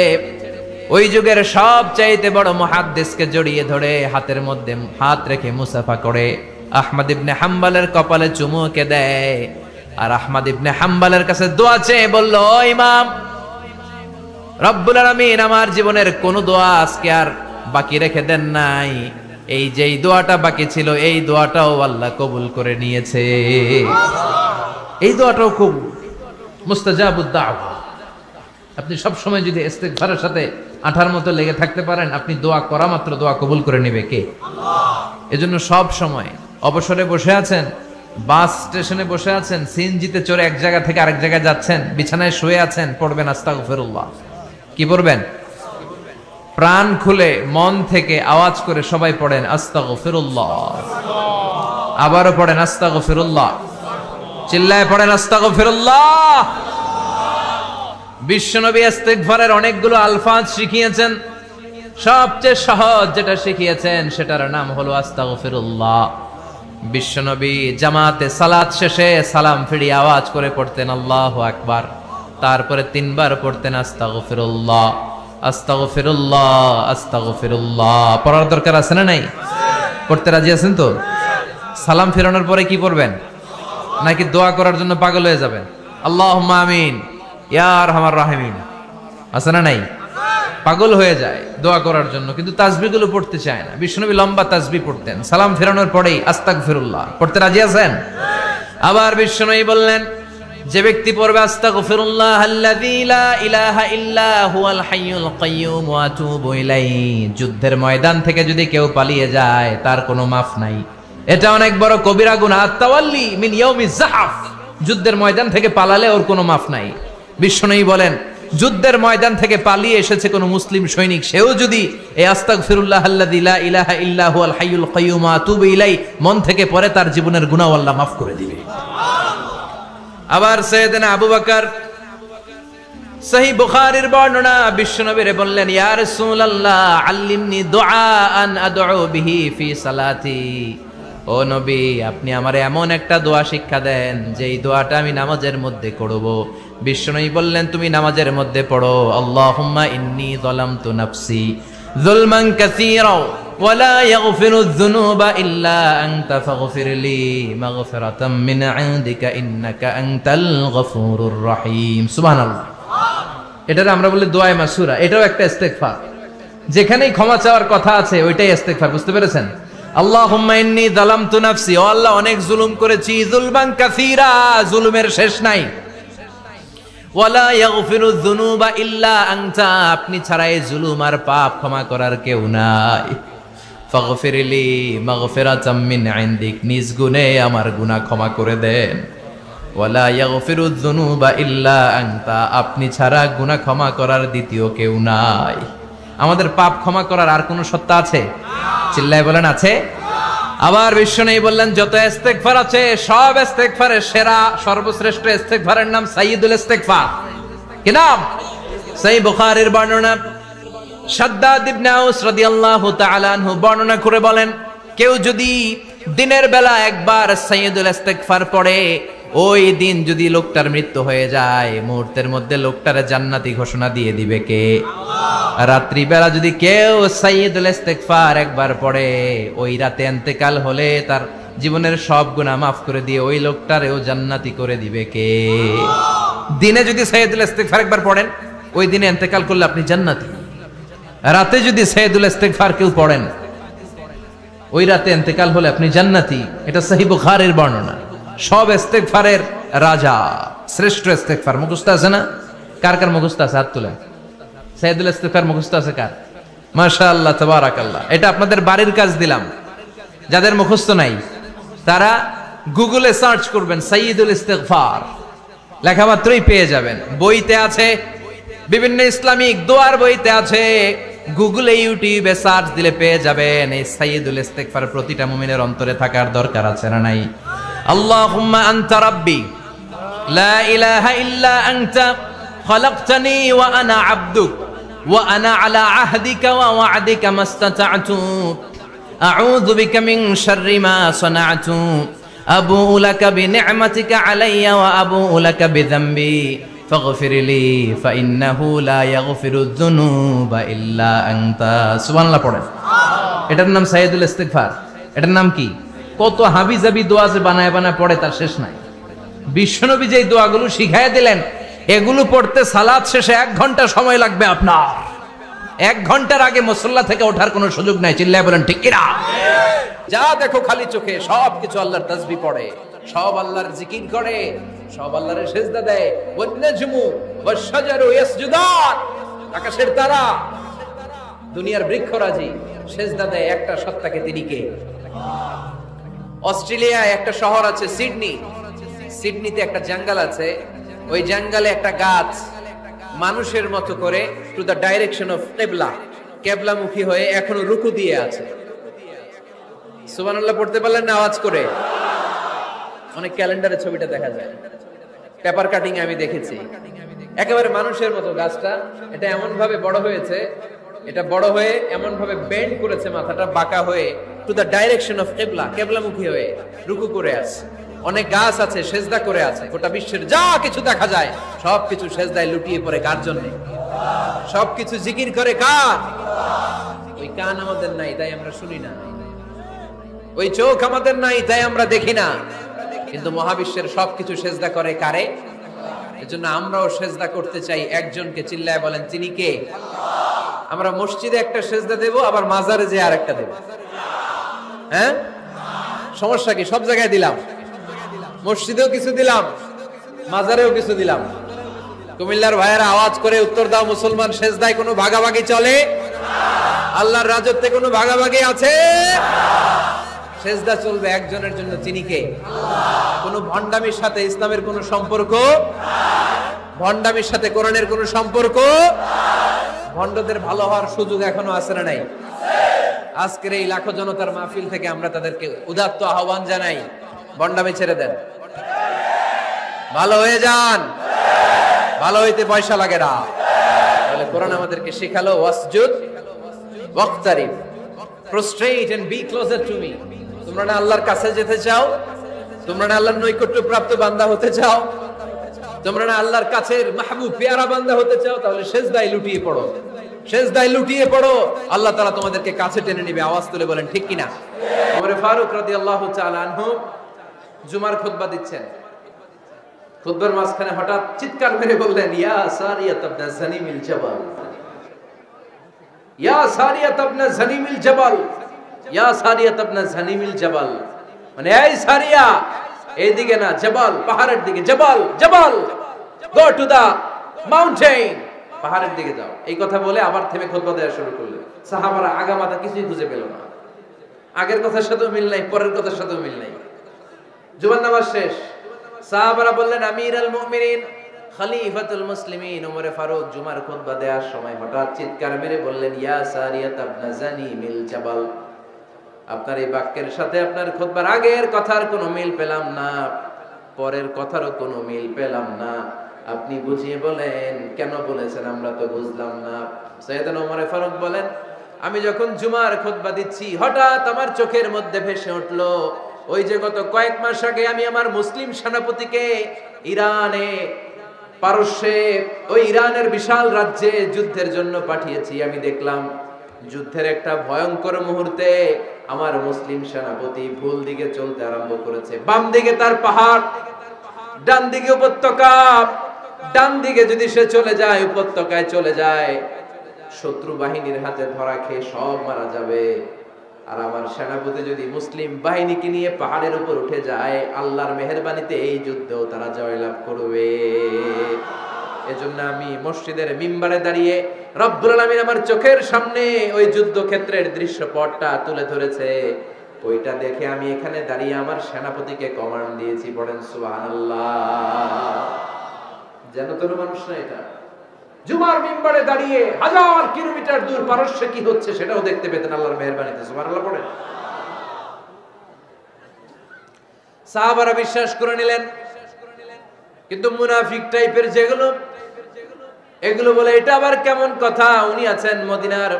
ওই যুগের সবচাইতে বড় মুহাদ্দিসকে জড়িয়ে ধরে হাতের মধ্যে হাত রেখে মুসাফা করে আহমদ ইবনে হাম্বলের কপালে চুমুকে দেয়, আর আহমদ ইবনে হাম্বলের কাছে দোয়া চেয়ে বলল, ও ইমাম, রব্বুল আলামিন আমার জীবনের কোন দোয়া আজকে আর বাকি রেখে দেন নাই, এই যেই দোয়াটা বাকি ছিল এই দোয়াটাও আল্লাহ কবুল করে নিয়েছে। এই দোয়াটাও কবুল, মুস্তাজাবুদ দাওয়া। আপনি সব সময় যদি ইস্তেগফারের সাথে আঠার মতো লেগে থাকতে পারেন, আপনি দোয়া করা মাত্র দোয়া কবুল করে নেবে কে? এজন্য সব সময় অবসরে বসে আছেন, বাস স্টেশনে বসে আছেন, সিএনজিতে চড়ে এক জায়গা থেকে আরেক জায়গায় যাচ্ছেন, বিছানায় শুয়ে আছেন, পড়বেন আস্তাগফিরুল্লাহ। কি পড়বেন? প্রাণ খুলে মন থেকে আওয়াজ করে সবাই পড়েন আস্তাগফিরুল্লাহ। আবারও পড়েন আস্তাগফিরুল্লাহ, চিল্লায় পড়েন আস্তাগফিরুল্লাহ। বিশ্বনবী ইস্তেগফারের অনেকগুলো আলফাজ শিখিয়েছেন, সবচেয়ে সহজ যেটা শিখিয়েছেন সেটার নাম হলো আস্তাগফিরুল্লাহ। বিশ্বনবী জামাতে সালাত শেষে সালাম ফিরিয়ে আওয়াজ করে পড়তেন আল্লাহু আকবার, তারপরে 3 বার পড়তেন আস্তাগফিরুল্লাহ আস্তাগফিরুল্লাহ আস্তাগফিরুল্লাহ। পড়ার দরকার আছে না নাই? পড়তে রাজি আছেন তো? সালাম ফেরানোর পরে কি পড়বেন? নাকি দোয়া করার জন্য পাগল হয়ে যাবেন? আল্লাহুম্মা আমিন ইয়া আরহামার রাহিমিন, আছে না নাই? পাগল হয়ে যায় দোয়া করার জন্য, কিন্তু তাসবিহগুলো পড়তে চায় না। বিশ্বনবী লম্বা তাসবিহ পড়তেন, সালাম ফেরানোর পরেই আস্তাগফিরুল্লাহ। পড়তে রাজি আছেন? আবার বিশ্বনবী বললেন, যে ব্যক্তি পড়বে আস্তাগফিরুল্লাহ আল্লাযী লা ইলাহা ইল্লা হুয়াল হাইয়ুল কাইয়্যুম ওয়া আতুবু ইলাইহি, যুদ্ধের ময়দান থেকে যদি কেউ পালিয়ে যায় তার কোনো মাফ নাই। এটা অনেক বড় কবিরা গুনাহ। আত-তাওয়াল্লি মিন ইয়াউমিজ যাহফ, যুদ্ধের ময়দান থেকে পালালে ওর কোনো মাফ নাই। বিশ্বনবী বলেন, যুদ্ধের ময়দান থেকে পালিয়ে এসেছে কোন মুসলিম সৈনিক, সেও যদি এই আস্তাগফিরুল্লাহ আল্লাযী লা ইলাহা ইল্লা হুয়াল হাইয়ুল কাইয়্যুম ওয়া আতুবু ইলাইহি মন থেকে পড়ে, তার জীবনের গুনাহ আল্লাহ মাফ করে দিবে। আবার সাইয়েদনা আবু বকর, সহিহ বুখারীর বর্ণনা, বিশ্বনবীরে বললেন, ইয়া রাসূলুল্লাহ আল্লিমনি দুআআন আদউ বিহি ফি সালাতি। ও নবী, আপনি আমারে এমন একটা দোয়া শিক্ষা দেন যেই দোয়াটা আমি নামাজের মধ্যে করব। বিশ্বনবী বললেন, তুমি নামাজের মধ্যে পড়ো, আল্লাহুম্মা ইন্নী যালামতু নাফসি যুলমান কাসীরা ওয়া লা ইয়াগফিরুয যুনুবা ইল্লা আনতা ফাগফিরলি মাগফিরাতাম মিন ইনদিকা ইন্নাকা আনতাল গফুরুর রহিম। সুবহানাল্লাহ। এটারে আমরা বলি দোয়া মাসুরা, এটাও একটা ইস্তেগফার। যেখানেই ক্ষমা চাওয়ার কথা আছে ওইটাই ইস্তেগফার। বুঝতে পেরেছেন? আল্লাহুম্মা ইন্নী যালামতু নাফসি, ও আল্লাহ অনেক জুলুম করেছি, যুলমান কাসীরা, জুলুমের শেষ নাই। ওয়ালা ইয়াগফিরুয যুনুবা ইল্লা আনতা, আপনি ছাড়া এই জুলুম আর পাপ ক্ষমা করার কেউ নাই। ফাগফিরলি মাগফিরাতাম মিন ইনদিক, নিজ গুণে আমার গুনাহ ক্ষমা করে দেন। ওয়ালা ইয়াগফিরুয যুনুবা ইল্লা আনতা, আপনি ছাড়া গুনাহ ক্ষমা করার দ্বিতীয় কেউ নাই। আমাদের পাপ ক্ষমা করার আর কোন সত্তা আছে? চিল্লায় বলেন, আছে? আবার বিশ্বনবী বললেন, যত ইস্তেগফার আছে সব ইস্তেগফারের সেরা সর্বশ্রেষ্ঠ ইস্তেগফারের নাম সাইয়্যিদুল ইস্তেগফার। কি নাম? সহিহ বুখারীর বর্ণনা, শাদ্দাদ ইবনে আউস রাদিয়াল্লাহু তাআলা আনহু বর্ণনা করে বলেন, কেউ যদি দিনের বেলা একবার সাইয়্যিদুল ইস্তেগফার পড়ে, ওই দিন যদি লোকটার মৃত্যু হয়ে যায়, মুহূর্তের মধ্যে লোকটারে জান্নাতি ঘোষণা দিয়ে দিবে কে? আল্লাহ। রাত্রি বেলা যদি কেউ সাইয়্যিদুল ইস্তেগফার একবার পড়ে, ওই রাতে ইন্তেকাল হলে তার জীবনের সব গুনাহ মাফ করে দিয়ে ওই লোকটারেও জান্নাতি করে দিবে কে? দিনে যদি সাইয়্যিদুল ইস্তেগফার একবার পড়েন, ওই দিনে ইন্তেকাল করলে আপনি জান্নাতি। রাতে যদি সাইয়্যিদুল ইস্তেগফার কেউ পড়েন, ওই রাতে ইন্তেকাল হলে আপনি জান্নাতি। এটা সহিহ বুখারীর বর্ণনা। সব ইস্তেগফারের রাজা, শ্রেষ্ঠ ইস্তেগফার। মুখস্থ আছে না? কার কার মুখস্থ আছে? হাত তুলেন। সাইয়্যিদুল ইস্তেগফার মুখস্থ আছে কার? মাশাআল্লাহ, তাবারাকাল্লাহ। এটা আপনাদের বাড়ির কাজ দিলাম। যাদের মুখস্থ নাই তারা গুগলে সার্চ করবেন সাইয়্যিদুল ইস্তেগফার, লেখা মাত্রই পেয়ে যাবেন। বইতে আছে, বিভিন্ন ইসলামিক দোয়ার বইতে আছে, গুগলে ইউটিউবে সার্চ দিলে পেয়ে যাবেন। এই সাইয়্যিদুল ইস্তেগফার প্রতিটা মুমিনের অন্তরে থাকার দরকার আছে না নাই? আল্লাহুম্মা আনতা রাব্বি লা ইলাহা ইল্লা আনতা খালাকতানি ওয়া আনা আবদুক ওয়া আনা আলা আহদিকা ওয়া ওয়া'দিকা মাস্তাতা'তু আউযু বিকা মিন শাররি মা সানা'তু আবুউ লাকা বিনি'মাতিকা আলাইয়া ওয়া আবুউ লাকা বিযামবি ফাগফিরলি ফাইন্নাহু লা ইয়াগফিরুয যুনুবা ইল্লা আনতা। সুবহানাল্লাহ পড়েন। এটার নাম সাইয়্যিদুল ইস্তেগফার। এটার নাম কি? কত হাবিজাবি দোয়া যে বানায় বানায় পড়ে তার শেষ নাই। বিশ্বনবী যে দোয়াগুলো শিখাইয়া দিলেন, এগুলো পড়তে সালাত শেষে 1 ঘন্টা সময় লাগবে আপনার। 1 ঘন্টার আগে মুসল্লা থেকে ওঠার কোনো সুযোগ নাই। চিল্লায় বলেন ঠিক কিনা? যা দেখো খালি চোখে সব কিছু আল্লাহর তাসবিহ পড়ে, সব আল্লাহর জিকির করে, সব আল্লাহর সিজদা দেয়। ওয়ান নাজমু ওয়াশ শাজারু ইয়াসজুদান, আকাশের তারা, দুনিয়ার বৃক্ষরাজি সিজদা দেয় একটা সত্তাকে। তিনি কে? অস্ট্রেলিয়ায় একটা শহর আছে সিডনি। সিডনিতে একটা জঙ্গল আছে, ওই জঙ্গলে একটা গাছ মানুষের মতো করে টু দ্য ডাইরেকশন অফ কিবলা, কিবলামুখী হয়ে এখনো রুকু দিয়ে আছে। সুবহানাল্লাহ পড়তে পারলেন না আওয়াজ করে? অনেক ক্যালেন্ডারে ছবিটা দেখা যায়, পেপার কাটিং আমি দেখেছি। একেবারে মানুষের মতো গাছটা। এটা এমন ভাবে বড় হয়েছে, এটা বড় হয়ে এমন ভাবে বেন্ড করেছে, মাথাটা বাঁকা হয়ে টু দ্য ডাইরেকশন অফ কিবলা, কিবলামুখী হয়ে রুকু করে আছে। অনেক গাছ আছে সেজদা করে আছে, গোটা বিশ্বের যা কিছু দেখা যায় সবকিছু সেজদায় লুটিয়ে পড়ে কার জন্য? সবকিছু জিকির করে কার? ওই কান আমাদের নাই তাই আমরা শুনি না, ওই চোখ আমাদের নাই তাই আমরা দেখি না, কিন্তু মহাবিশ্বের সবকিছু সেজদা করে কারে? এজন্য আমরাও সেজদা করতে চাই একজনকে। চিল্লায় বলেন তিনি কে? আমরা মসজিদে একটা সেজদা দেব, আবার মাজারে যে আরেকটা দেব। হ্যাঁ, সমস্যা কি? সব জায়গায় দিলাম, মসজিদেও কিছু দিলাম, মাজারেও কিছু দিলাম। কুমিল্লার ভাইয়েরা আওয়াজ করে উত্তর দাও, মুসলমান সেজদায় কোনো ভাগাভাগি চলে? আল্লাহর রাজত্বে কোনো ভাগাভাগি আছে? সেজদা চলবে একজনের জন্য, তিনি কে? কোনো ভণ্ডামির সাথে ইসলামের কোনো সম্পর্ক? ভণ্ডামির সাথে কোরআনের কোনো সম্পর্ক? ভণ্ডদের ভালো হওয়ার সুযোগ এখনো আছে না নাই? আজকের এই লাখো জনতার মাহফিল থেকে আমরা তাদেরকে উদাত্ত আহ্বান জানাই, ভণ্ডামি ছেড়ে দেন, ভালো হয়ে যান। ভালো হইতে পয়সা লাগে না। তাহলে কোরআন আমাদেরকে শেখালো ওয়াসজুদ ওয়াক্তারিব, prostrate and be closer to me। তোমরা না আল্লাহর কাছে যেতে চাও? তোমরা না আল্লাহর নৈকট্য প্রাপ্ত বান্দা হতে চাও? তোমরা না আল্লাহর কাছের মাহবুব পেয়ারা বান্দা হতে চাও? তাহলে সেজদায় লুটিয়ে পড়ো, সেজদায় লুটিয়ে পড়ো, আল্লাহ তাআলা তোমাদেরকে কাছে টেনে নেবে। আওয়াজ তুলে বলেন ঠিক কিনা? ওমর ফারুক রাদিয়াল্লাহু তাআলা আনহু জুমার খুতবা দিচ্ছেন, খুতবার মাঝখানে হঠাৎ চিৎকার মেরে বললেন, ইয়া সারিয়াত ইবনে জানিমিল জাবাল, ইয়া সারিয়াত ইবনে জানিমিল জাবাল, ইয়া সারিয়াত ইবনে জানিমিল জাবাল। মানে এই সারিয়া, এইদিকে না, জাবাল পাহাড়ের দিকে, জাবাল জাবাল, গো টু দা মাউন্টেন, পাহাড়ের দিকে যাও। এই কথা বলে আবার থেমে খুতবা দেওয়া শুরু করলেন। সাহাবারা আগামাথা কিছুই খুঁজে পেল না, আগের কথার সাথেও মিল নাই, পরের কথার সাথেও মিল নাই। জুমার নামাজ শেষ, সাহাবারা বললেন, আমিরুল মুমিনিন, খলিফাতুল মুসলিমিন ওমর ফারুক জুমার খুতবা দেওয়ার সময় হঠাৎ চিৎকার মেরে বললেন, ইয়া সারিয়াত ইবনে জানিমিল জাবাল। আপনার এই বাক্যের সাথে আপনার খুতবার আগের কথার কোনো মিল পেলাম না, পরের কথারও কোনো মিল পেলাম না। আপনি বুঝিয়ে বলেন কেন বলেছেন, আমরা তো বুঝলাম না। সাইয়েদনা ওমর ফারুক বলেন, আমি যখন জুমার খুতবা দিচ্ছি হঠাৎ আমার চোখের মধ্যে ভেসে উঠলো ওই যে গত কয়েক মাস আগে আমি আমার মুসলিম সেনাপতিকে ইরানে, পারস্যে, ওই ইরানের বিশাল রাজ্যে যুদ্ধের জন্য পাঠিয়েছি। আমি দেখলাম যুদ্ধের একটা ভয়ঙ্কর মুহূর্তে আমার মুসলিম সেনাপতি ভুল দিকে চলতে আরম্ভ করেছে। বাম দিকে তার পাহাড়, ডান দিকে উপত্যকা। ডান দিকে যদি সে চলে যায়, উপত্যকায় চলে যায়, শত্রু বাহিনীর হাতে ধরা খেয়ে সব মারা যাবে। আর আমার সেনাপতি যদি মুসলিম বাহিনীকে নিয়ে পাহাড়ের উপর উঠে যায়, আল্লাহর মেহেরবানিতে এই যুদ্ধেও তারা জয়লাভ করবে। এজন্য আমি মসজিদের মিম্বারে দাঁড়িয়ে রব্বুল আলামিন আমার চোখের সামনে ওই যুদ্ধক্ষেত্রের দৃশ্যপটটা তুলে ধরেছে, ওইটা দেখে আমি এখানে দাঁড়িয়ে আমার সেনাপতিকে কমান্ড দিয়েছি। পড়েন সুবহানাল্লাহ। যেন তোর মানুষ না, এটা জুমার মিম্বারে দাঁড়িয়ে হাজার কিলোমিটার দূর পারস্যে কি হচ্ছে সেটাও দেখতে পেতেন আল্লাহর মেহেরবানিতে। সুবহানাল্লাহ পড়েন। সাহাবারা বিশ্বাস করে নিলেন, কিন্তু মুনাফিক টাইপের যেগুলো, এগুলো বলে এটা আবার কেমন কথা, উনি আছেন মদিনার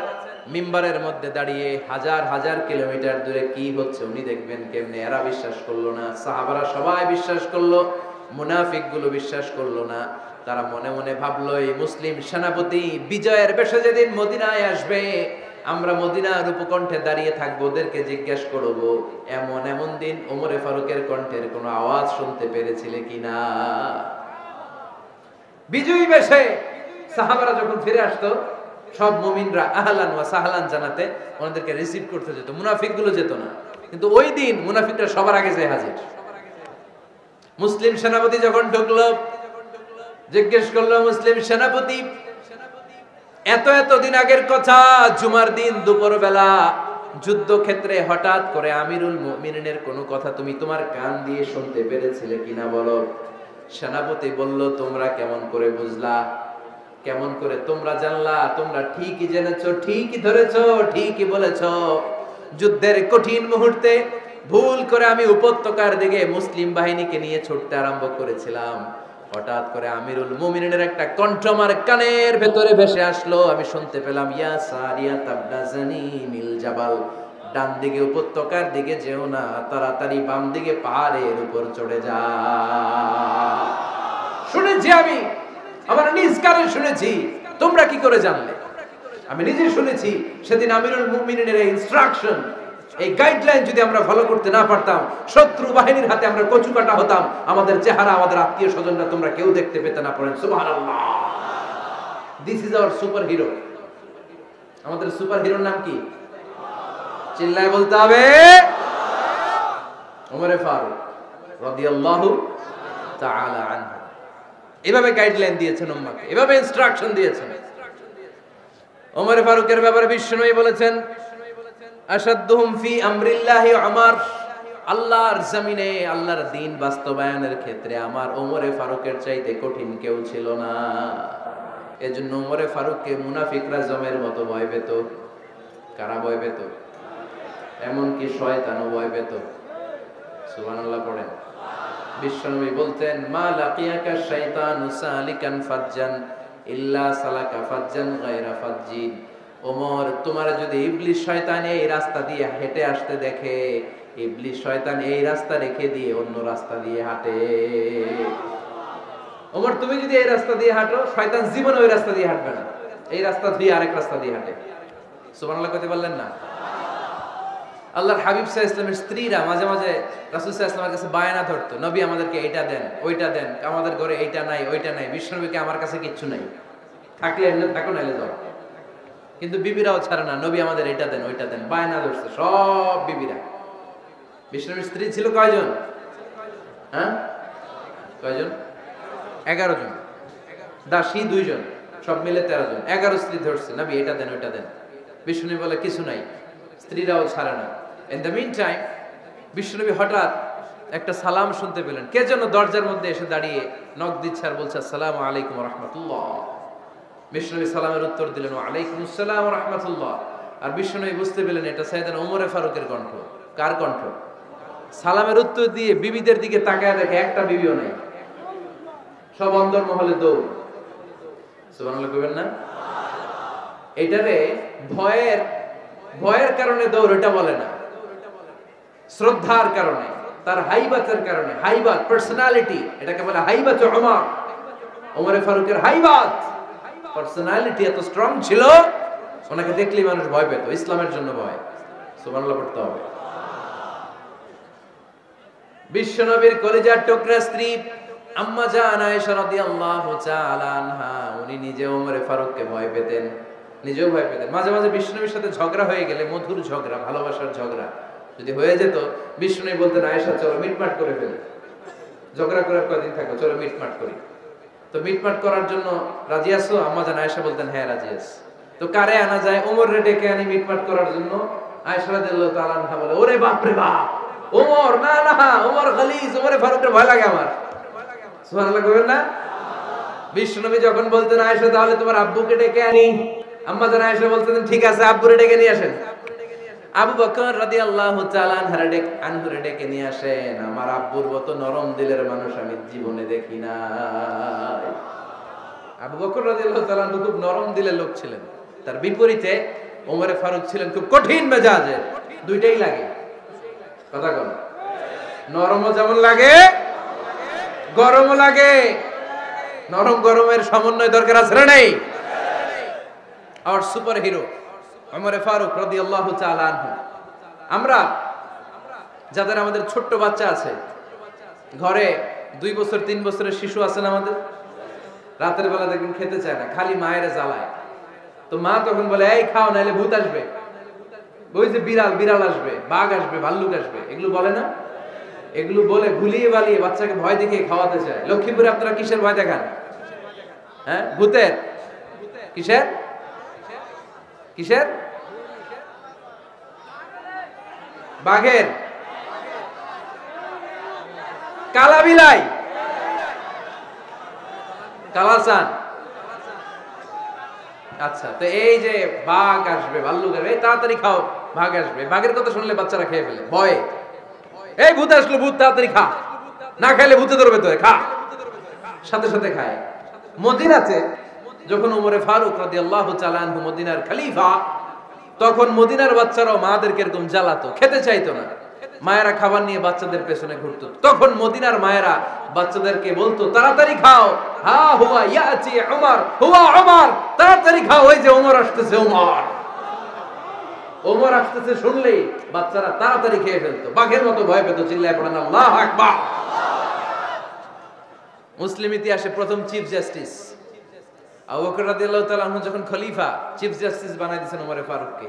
মিম্বারের মধ্যে দাঁড়িয়ে, হাজার হাজার কিলোমিটার দূরে কি হচ্ছে উনি দেখবেন কেমনে। এরা বিশ্বাস করলো না, সাহাবারা সবাই বিশ্বাস করলো, মুনাফিক গুলো বিশ্বাস করলো না। তারা মনে মনে ভাবলো, এই মুসলিম সেনাপতি বিজয়ের বেশে যেদিন মদিনায় আসবে, আমরা মদিনার উপকণ্ঠে দাঁড়িয়ে থাকবো, ওদেরকে জিজ্ঞেস করবো এমন এমন দিন ওমরে ফারুকের কণ্ঠের কোনো আওয়াজ শুনতে পেরেছিলে কিনা। বিজয়ী বেশে সাহাবারা যখন ফিরে আসতো, সব মুমিনরা আহলান ওয়া সাহলান জানাতে ওনাদেরকে রিসিভ করতে যেত, মুনাফিক গুলো যেত না। কিন্তু ওই দিন মুনাফিকরা সবার আগে যায় হাজির। মুসলিম সেনাপতি যখন ঢুকলো, জিজ্ঞেস করলো, মুসলিম সেনাপতি এত দিন আগের কথা, জুমার দিন দুপুর বেলা যুদ্ধক্ষেত্রে হঠাৎ করে আমিরুল মুমিনিনের কোনো কথা তুমি তোমার কান দিয়ে শুনতে পেরেছিলে কিনা বলো। সেনাপতি বলল, তোমরা কেমন করে বুঝলা, কেমন করে তোমরা জানলা? তোমরা ঠিকই জেনেছো, ঠিকই ধরেছো, ঠিকই বলেছো। যুদ্ধের কঠিন মুহূর্তে ভুল করে আমি উপত্যকার দিকে মুসলিম বাহিনীকে নিয়ে ছুটতে আরম্ভ করেছিলাম, হঠাৎ করে আমিরুল মুমিনিনের একটা কণ্ঠ আমার কানের ভেতরে ভেসে আসলো। আমি শুনতে পেলাম, ইয়া সারিয়াত ইবনে জানিমিল জাবাল, ডান দিকে উপত্যকার দিকে যেও না, তাড়াতাড়ি বাম দিকে পাহাড়ের উপর চড়ে যা। শুনেছি আমি, আমার নিজ কানে শুনেছি, তোমরা কি করে জানলে? আমি নিজে শুনেছি। সেদিন আমিরুল মুমিনিনের এই ইনস্ট্রাকশন, এই গাইডলাইন যদি আমরা ফলো করতে না পারতাম, শত্রু বাহিনীর হাতে আমরা কচু কাটা হতাম। আমাদের চেহারা, আমাদের আত্মীয় স্বজনরা তোমরা কেউ দেখতে পেতে না। পড়েন সুবহানাল্লাহ। This is our super hero. আমাদের সুপার হিরোর নাম কি? চিল্লায় বলতে হবে, ওমরে ফারুক রাদিয়াল্লাহু তাআলা আনহু। এভাবে গাইডলাইন দিয়েছেন উম্মাহকে, এভাবে ইনস্ট্রাকশন দিয়েছেন। ওমরে ফারুকের ব্যাপারে বিশ্বনবী বলেছেন, আশাদ্দুহুম ফি আমরিল্লাহি উমর। আল্লাহর জমিনে আল্লাহর দ্বীন বাস্তবায়নের ক্ষেত্রে আমার ওমরে ফারুকের চাইতে কঠিন কেউ ছিল না। এজন্য ওমরে ফারুককে মুনাফিকরা জমের মতো ভয় পেত। কারা ভয় পেত? এমনকি শয়তানও ভয় পেত। সুবহানাল্লাহ পড়েন। বিশ্বনবী বলতেন, মা লাকিয়াকা শাইতানু সালিকান ফাজ্জান ইল্লা সালাকা ফাজ্জান গায়রা ফাজ্জিন। ওমর, তোমার যদি ইবলিস শয়তান এই রাস্তা দিয়ে হেঁটে আসতে দেখে, ইবলিস শয়তান এই রাস্তা রেখে দিয়ে অন্য রাস্তা দিয়ে হাঁটে। ওমর, তুমি যদি এই রাস্তা দিয়ে হাঁটো, শয়তান জীবনে ওই রাস্তা দিয়ে হাঁটবে না, এই রাস্তা দিয়ে আরেক রাস্তা দিয়ে হাঁটে। সুবহানাল্লাহ কইতে পারলেন না? আল্লাহর হাবিব সাল্লাল্লাহু আলাইহি ওয়াসাল্লামের স্ত্রীরা মাঝে মাঝে রাসূল সাল্লাল্লাহু আলাইহি ওয়াসাল্লামের কাছে বায়না ধরতো, নবী আমাদেরকে এইটা দেন, ওইটা দেন, আমাদের ঘরে এইটা নাই, ওইটা নাই। বিশ্বনবীকে, আমার কাছে কিচ্ছু নাই, থাকলে এনে থাকো, নাইলে যাও। কিন্তু বিবিরাও ছাড়ে না, নবী আমাদের এটা দেন, ওইটা দেন, বায়না ধরছে সব বিবিরা। বিশ্বনবীর স্ত্রী ছিল কয়জন? হ্যাঁ, কয়জন? 11 জন। দাসী 2 জন, সব মিলে 13 জন। 11 স্ত্রী ধরছে, নবী এটা দেন, ওইটা দেন। বিশ্বনবী বলে কিছু নাই, স্ত্রীরাও ছাড়ে না। ইন দ্য মিন টাইম বিশ্বনবী হঠাৎ একটা সালাম শুনতে পেলেন। কে যেন দরজার মধ্যে এসে দাঁড়িয়ে নক দিচ্ছে আর বলছে, আসসালামু আলাইকুম ওয়া রাহমাতুল্লাহ। বিশ্বনবী সালামের উত্তর দিলেন, ওয়া আলাইকুম আসসালাম ওয়া রাহমাতুল্লাহ। আর বিশ্বনবী বুঝতে পেলেন এটা সাইয়েদনা ওমরে ফারুকের কণ্ঠ। কার কণ্ঠ? সালামের উত্তর দিয়ে বিবিদের দিকে তাকায় দেখে একটা বিবিও নাই, সব অন্দরমহলে দৌড়। সুবহানাল্লাহ কইবেন না? এটারে ভয়ের কারণে দৌড় এটা বলে না, শ্রদ্ধার কারণে, তার হাইবাতের কারণে। হাইবাত, পার্সোনালিটি, এটাকে বলে হাইবাত ওমর। ওমরে ফারুকের হাইবাত, পার্সোনালিটি এত স্ট্রং ছিল, ওনাকে দেখলেই মানুষ ভয় পেত। ইসলামের জন্য ভয়। সুবহানাল্লাহ পড়তে হবে। বিশ্বনবীর কলিজার টুকরা স্ত্রী আম্মা জান আয়েশা রাদিয়াল্লাহু তাআলা আনহা, উনি নিজে ওমরে ফারুককে ভয় পেতেন, নিজেও ভয় পেতেন। মাঝে মাঝে বিশ্বনবীর সাথে ঝগড়া হয়ে গেলে, মধুর ঝগড়া, ভালোবাসার ঝগড়া যদি হয়ে যেত, বিশ্বনবী বলতেন, আয়েশা চলো মিটমাট করে ফেলি, ঝগড়া করে কয়দিন থাকো, চলো মিটমাট করি। তো মিটমাট করার জন্য রাজি আছো? আম্মা জান আয়েশা বলতেন, হ্যাঁ রাজি আছি। তো কারে আনা যায়? ওমর রে ডেকে আনি মিটমাট করার জন্য। আয়েশা রাদিয়াল্লাহু তাআলা আনহা বলে, ওরে বাপ রে বাপ, ওমর না না, ওমর গালিজ, ওমরে ফারুকের ভয় লাগে আমার। সুবহানাল্লাহ কইবেন না? বিশ্বনবী যখন বলতেন, আয়েশা তাহলে তোমার আব্বুকে ডেকে আনি, আম্মা জান আয়েশা বলতেন, ঠিক আছে আব্বুরে ডেকে নিয়ে আসেন। আবু বকর রাদিয়াল্লাহু তাআলা আনহুরে ডেকে নিয়ে আসেন। আমার আব্বুর মতো নরম দিলের মানুষ আমি জীবনে দেখি না। আবু বকর রাদিয়াল্লাহু তাআলা আনহু খুব নরম দিলের লোক ছিলেন, তার বিপরীতে ওমরে ফারুক ছিলেন খুব কঠিন মেজাজের। দুইটাই লাগে, কথা বল। নরমও যেমন লাগে, গরমও লাগে। নরম গরমের সমন্বয় দরকার আছে না নাই? আর সুপার হিরো ওমরে ফারুক রাদিয়াল্লাহু তাআলা আনহু। আমরা যাদের আমাদের ছোট্ট বাচ্চা আছে, ঘরে 2 বছর 3 বছরের শিশু আছেন আমাদের, রাতের বেলা দেখবেন খেতে চায় না, খালি মায়ের জ্বালায়। তো মা তখন বলে, এই খাও নাইলে ভূত আসবে, ওই যে বিড়াল আসবে, বাঘ আসবে, ভাল্লুক আসবে, এগুলো বলে না? এগুলো বলে ভুলিয়ে বালিয়ে বাচ্চাকে ভয় দেখিয়ে খাওয়াতে চায়। লক্ষ্মীপুরে আপনারা কিসের ভয় দেখান? হ্যাঁ, ভূতের। কিসের? কিসের? বাঘের, কালা বিলাই, কালাসান। আচ্ছা, তো এই যে বাঘ আসবে, ভাল্লুক আসবে, তাড়াতাড়ি খাও, বাঘ আসবে। বাঘের কথা শুনলে বাচ্চারা খেয়ে ফেলে ভয়ে। এই ভূত আসলো, ভূত, তাড়াতাড়ি খা, না খাইলে ভূতে ধরবে, তো খা, সাথে সাথে খায়। মদিনাতে যখন ওমরে ফারুক রাদিয়াল্লাহু তাআলা আনহু মদিনার খলিফা, তখন মদিনার বাচ্চারাও মাদেরকে এরকম জ্বালাতো, খেতে চাইতো না। মায়েরা খাবার নিয়ে বাচ্চাদের পেছনে ঘুরতো। তখন মদিনার মায়েরা বাচ্চাদেরকে বলতো, তাড়াতাড়ি খাও, হা হুয়া ইয়াতি উমর, হুয়া উমর, তাড়াতাড়ি খাও, ওই যে ওমর আসতেছে, ওমর ওমর আসতেছে শুনলেই বাচ্চারা তাড়াতাড়ি খেয়ে ফেলতো, বাঘের মতো ভয় পেত, চিল্লায় পড়েন আল্লাহু আকবার। মুসলিম ইতিহাসে প্রথম চিফ জাস্টিস আবু বকর রাদিয়াল্লাহু তাআলা আনহু যখন খলিফা, চিফ জাস্টিস বানাই দিয়েছেন ওমর ফারুককে।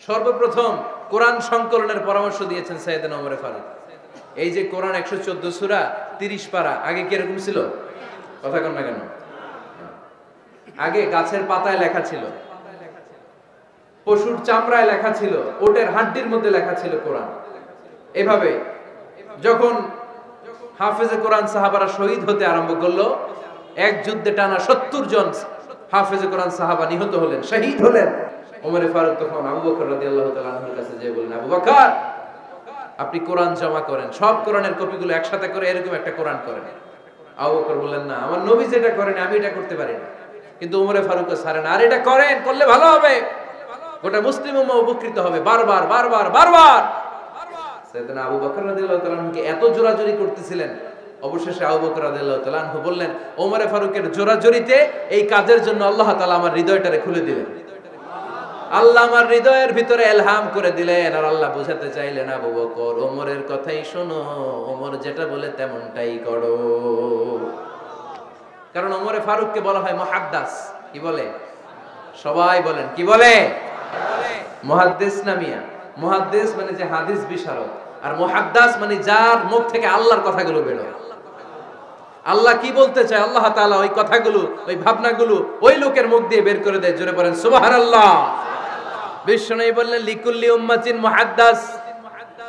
সর্বপ্রথম কোরআন সংকলনের পরামর্শ দিয়েছেন সাইয়েদনা ওমর ফারুক। এই যে কোরআন 114 সূরা 30 পারা, আগে কি এরকম ছিল? কথা কন না কেন? আগে গাছের পাতায় লেখা ছিল, পশুর চামড়ায় লেখা ছিল, ওটের হাড্ডির মধ্যে লেখা ছিল কোরআন। এভাবে যখন হাফেজে কোরআন সাহাবারা শহীদ হতে আরম্ভ করলো, এক যুদ্ধে টানা 70 জন হাফেজে কোরআন সাহাবা নিহত হলেন, শহীদ হলেন। ওমর ফারুক তখন আবু বকর রাদিয়াল্লাহু তাআলা আনহুর কাছে যেয়ে বললেন, আবু বকর, আপনি কোরআন জমা করেন, সব কোরআনের কপিগুলো একসাথে করে এরকম একটা কোরআন করেন। আবু বকর বললেন, না, আমার নবী যেটা করেন আমি এটা করতে পারি না। কিন্তু ওমর ফারুকও ছাড়েন, আর এটা করেন, করলে ভালো হবে, গোটা মুসলিম উম্মাহ উপকৃত হবে। বারবার বারবার বারবার সাইয়েদনা আবু বকর রাদিয়াল্লাহু তাআলা আনহুকে এত জোরাজুরি করতেছিলেন, অবশেষে আবু বকর রাদিয়াল্লাহু তাআলা আনহু বললেন, ওমর ফারুকের জোরাজুরিতে এই কাজের জন্য আল্লাহ তাআলা আমার হৃদয়টারে খুলে দিলেন। আল্লাহ আমার হৃদয়ের ভিতরে ইলহাম করে দিলেন, আর আল্লাহ বোঝাতে চাইলেন, আবু বকর, ওমরের কথাই শোনো, ওমর যেটা বলে তেমনটাই করো। কারণ ওমর ফারুককে বলা হয় মুহাদ্দাস। কি বলে? সবাই বলেন, কি বলে? মুহাদ্দিস না মিয়া? মুহাদ্দিস মানে যে হাদিস বিশারদ, আর মুহাদ্দাস মানে যার মুখ থেকে আল্লাহর কথাগুলো বের হয়। আল্লাহ কি বলতে চায়, আল্লাহ তাআলা ওই কথাগুলো, ওই ভাবনাগুলো ওই লোকের মুখ দিয়ে বের করে দেয়। জোরে পড়েন সুবহানাল্লাহ। বিশ্বনবী বললেন, লিকুল্লি উম্মাতিন মুহাদ্দাস,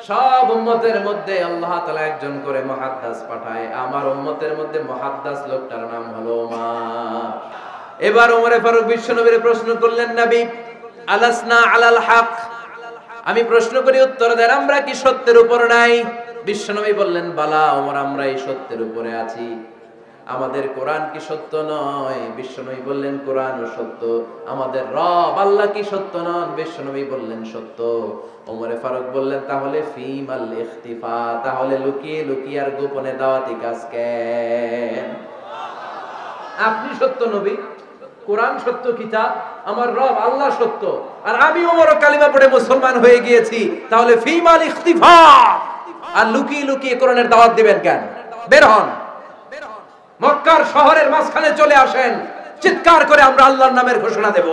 সব উম্মতের মধ্যে আল্লাহ তাআলা একজন করে মুহাদ্দাস পাঠায়, আমার উম্মতের মধ্যে মুহাদ্দাস লোকটার নাম হলো ওমর। এবার ওমর ফারুক বিশ্বনবীর প্রশ্ন করলেন, নবী, আলাসনা আলাল হক, আমি প্রশ্ন করি, উত্তর দেন, আমরা কি সত্যের উপর নাই? বিশ্বনবী বললেন, বালা ওমর, আমরা এই সত্যের উপরে আছি। আমাদের কোরআন কি সত্য নয়? বিশ্বনবী বললেন, কোরআনও সত্য। আমাদের রব আল্লাহ কি সত্য নন? বিশ্বনবী বললেন, সত্য। ওমর ফারুক বললেন, তাহলে ফিমাল ইখতিফা, তাহলে লুকিয়ে লুকিয়ে আর গোপনে দাওয়াতি কাজ কেন? আপনি সত্য নবী, কোরআন সত্য কিতাব, আমার রব আল্লাহ সত্য, আর আমি ওমরও কালিমা পড়ে মুসলমান হয়ে গিয়েছি, তাহলে ফিমাল ইখতিফা, আর লুকিয়ে লুকিয়ে কোরআনের দাওয়াত দিবেন কেন? বের হন, মক্কার শহরের মাঝখানে চলে আসেন, চিৎকার করে আমরা আল্লাহর নামের ঘোষণা দেব।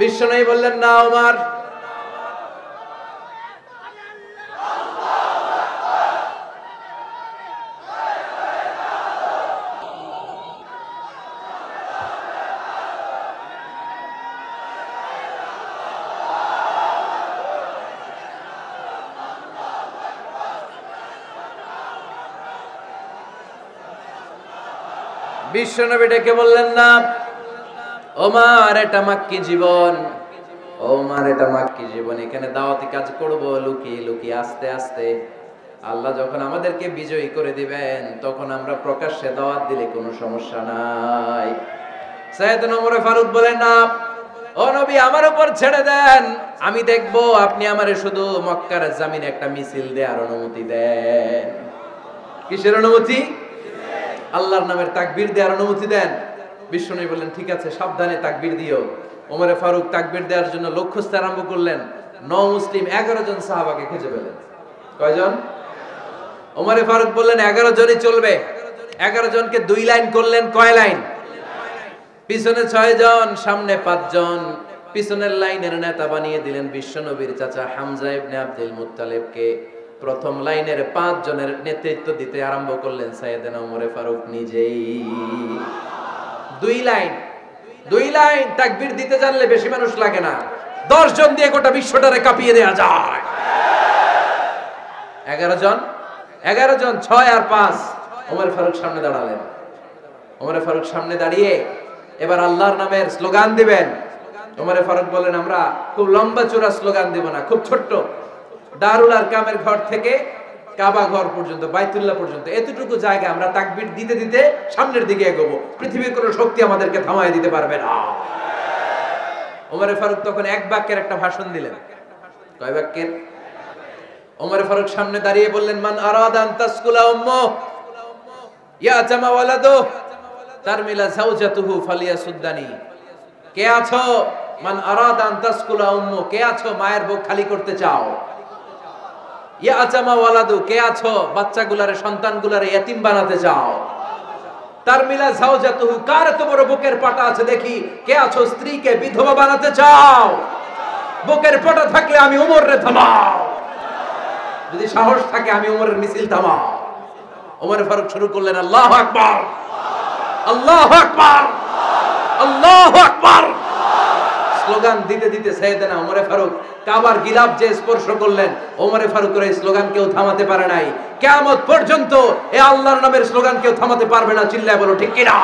বিশ্বনবী বললেন, না ওমর, বিশ্বনবী ডেকে বললেন, না ওমর, এটা মাক্কি জীবন, ওমর এটা মাক্কি জীবন, এখানে দাওয়াতি কাজ করব লুকিয়ে লুকিয়ে, আস্তে আস্তে। আল্লাহ যখন আমাদেরকে বিজয়ী করে দিবেন, তখন আমরা প্রকাশ্যে দাওয়াত দিলে কোনো সমস্যা নাই। সাইয়েদনা ওমর ফারুক বলেন, না ও নবী, আমার উপর ছেড়ে দেন, আমি দেখব আপনি আমারে শুধু মক্কার জমিনে একটা মিছিল দেওয়ার অনুমতি দেন। কিসের অনুমতি? আল্লাহর নামের তাকবীর দেওয়ার অনুমতি দেন। বিশ্বনবী বললেন, ঠিক আছে, সাবধানে তাকবীর দিও। ওমর ফারুক তাকবীর দেওয়ার জন্য লক্ষ্য খুঁজতে আরম্ভ করলেন। মুসলিম 11 জন সাহাবাকে খুঁজে পেলেন। কয়জন? ওমর ফারুক বললেন, 11 জনই চলবে। 11 জনকে 2 লাইন করলেন। কয় লাইন? পিছনে 6 জন, সামনে 5 জন। পিছনের লাইনের নেতা বানিয়ে দিলেন বিশ্বনবীর চাচা হামজা ইবনে আব্দুল মুত্তালিবকে। প্রথম লাইনের 5 জনের নেতৃত্ব দিতে আরম্ভ করলেন সাইয়েদনা ওমর ফারুক নিজেই। 2 লাইন তাকবীর দিতে জানলে বেশি মানুষ লাগে না, 10 জন দিয়ে গোটা বিশ্বটারে কাঁপিয়ে দেয়া যায়। 11 জন 6 আর 5। ওমর ফারুক সামনে দাঁড়ালেন। ওমর ফারুক সামনে দাঁড়িয়ে এবার আল্লাহর নামের স্লোগান দিবেন। ওমর ফারুক বলেন, আমরা খুব লম্বা চূড়া স্লোগান দিব না, খুব ছোট্ট, দারুল আরকামের ঘর থেকে কাবা ঘর পর্যন্ত, বাইতুল্লাহ পর্যন্ত, এতটুকু জায়গা আমরা তাকবীর দিতে দিতে সামনের দিকে এগোবো। পৃথিবীর কোনো শক্তি আমাদেরকে থামায় দিতে পারবে না। ওমরে ফারুক তখন এক বাক্যের একটা ভাষণ দিলেন। কয় বাক্যের? ওমরে ফারুক সামনে দাঁড়িয়ে বললেন, মান আরাদা আন তাসকুলা উম্মু ইয়াতামা ওয়ালাদু তারমিলা যাওজাতুহু ফালিয়াসুদ্দানি। কে আছো? মান আরাদা আন তাসকুলা উম্মু, কে আছো মায়ের বুক খালি করতে চাও? ইয়াতামা ওয়ালাদু, কে আছো বাচ্চাগুলারে সন্তানগুলারে ইতিম বানাতে চাও? তারমিলা যাওজাতুহু, কার এত বড় বুকের পাটা আছে দেখি, কে আছো স্ত্রীকে বিধবা বানাতে চাও? বুকের পাটা থাকলে আমি ওমরে থামাও, যদি সাহস থাকে আমি ওমরের মিছিল থামাও। ওমর ফারুক শুরু করলেন, আল্লাহু আকবার, আল্লাহু আকবার, আল্লাহু আকবার। স্লোগান দিতে দিতে সাইয়েদনা ওমর ফারুক কাবার গিলাফ যে স্পর্শ করলেন, ওমর ফারুকের এই স্লোগান কেউ থামাতে পারে নাই। কিয়ামত পর্যন্ত এই আল্লাহর নামের স্লোগান কেউ থামাতে পারবে না। চিল্লায় বলো ঠিক কিনা?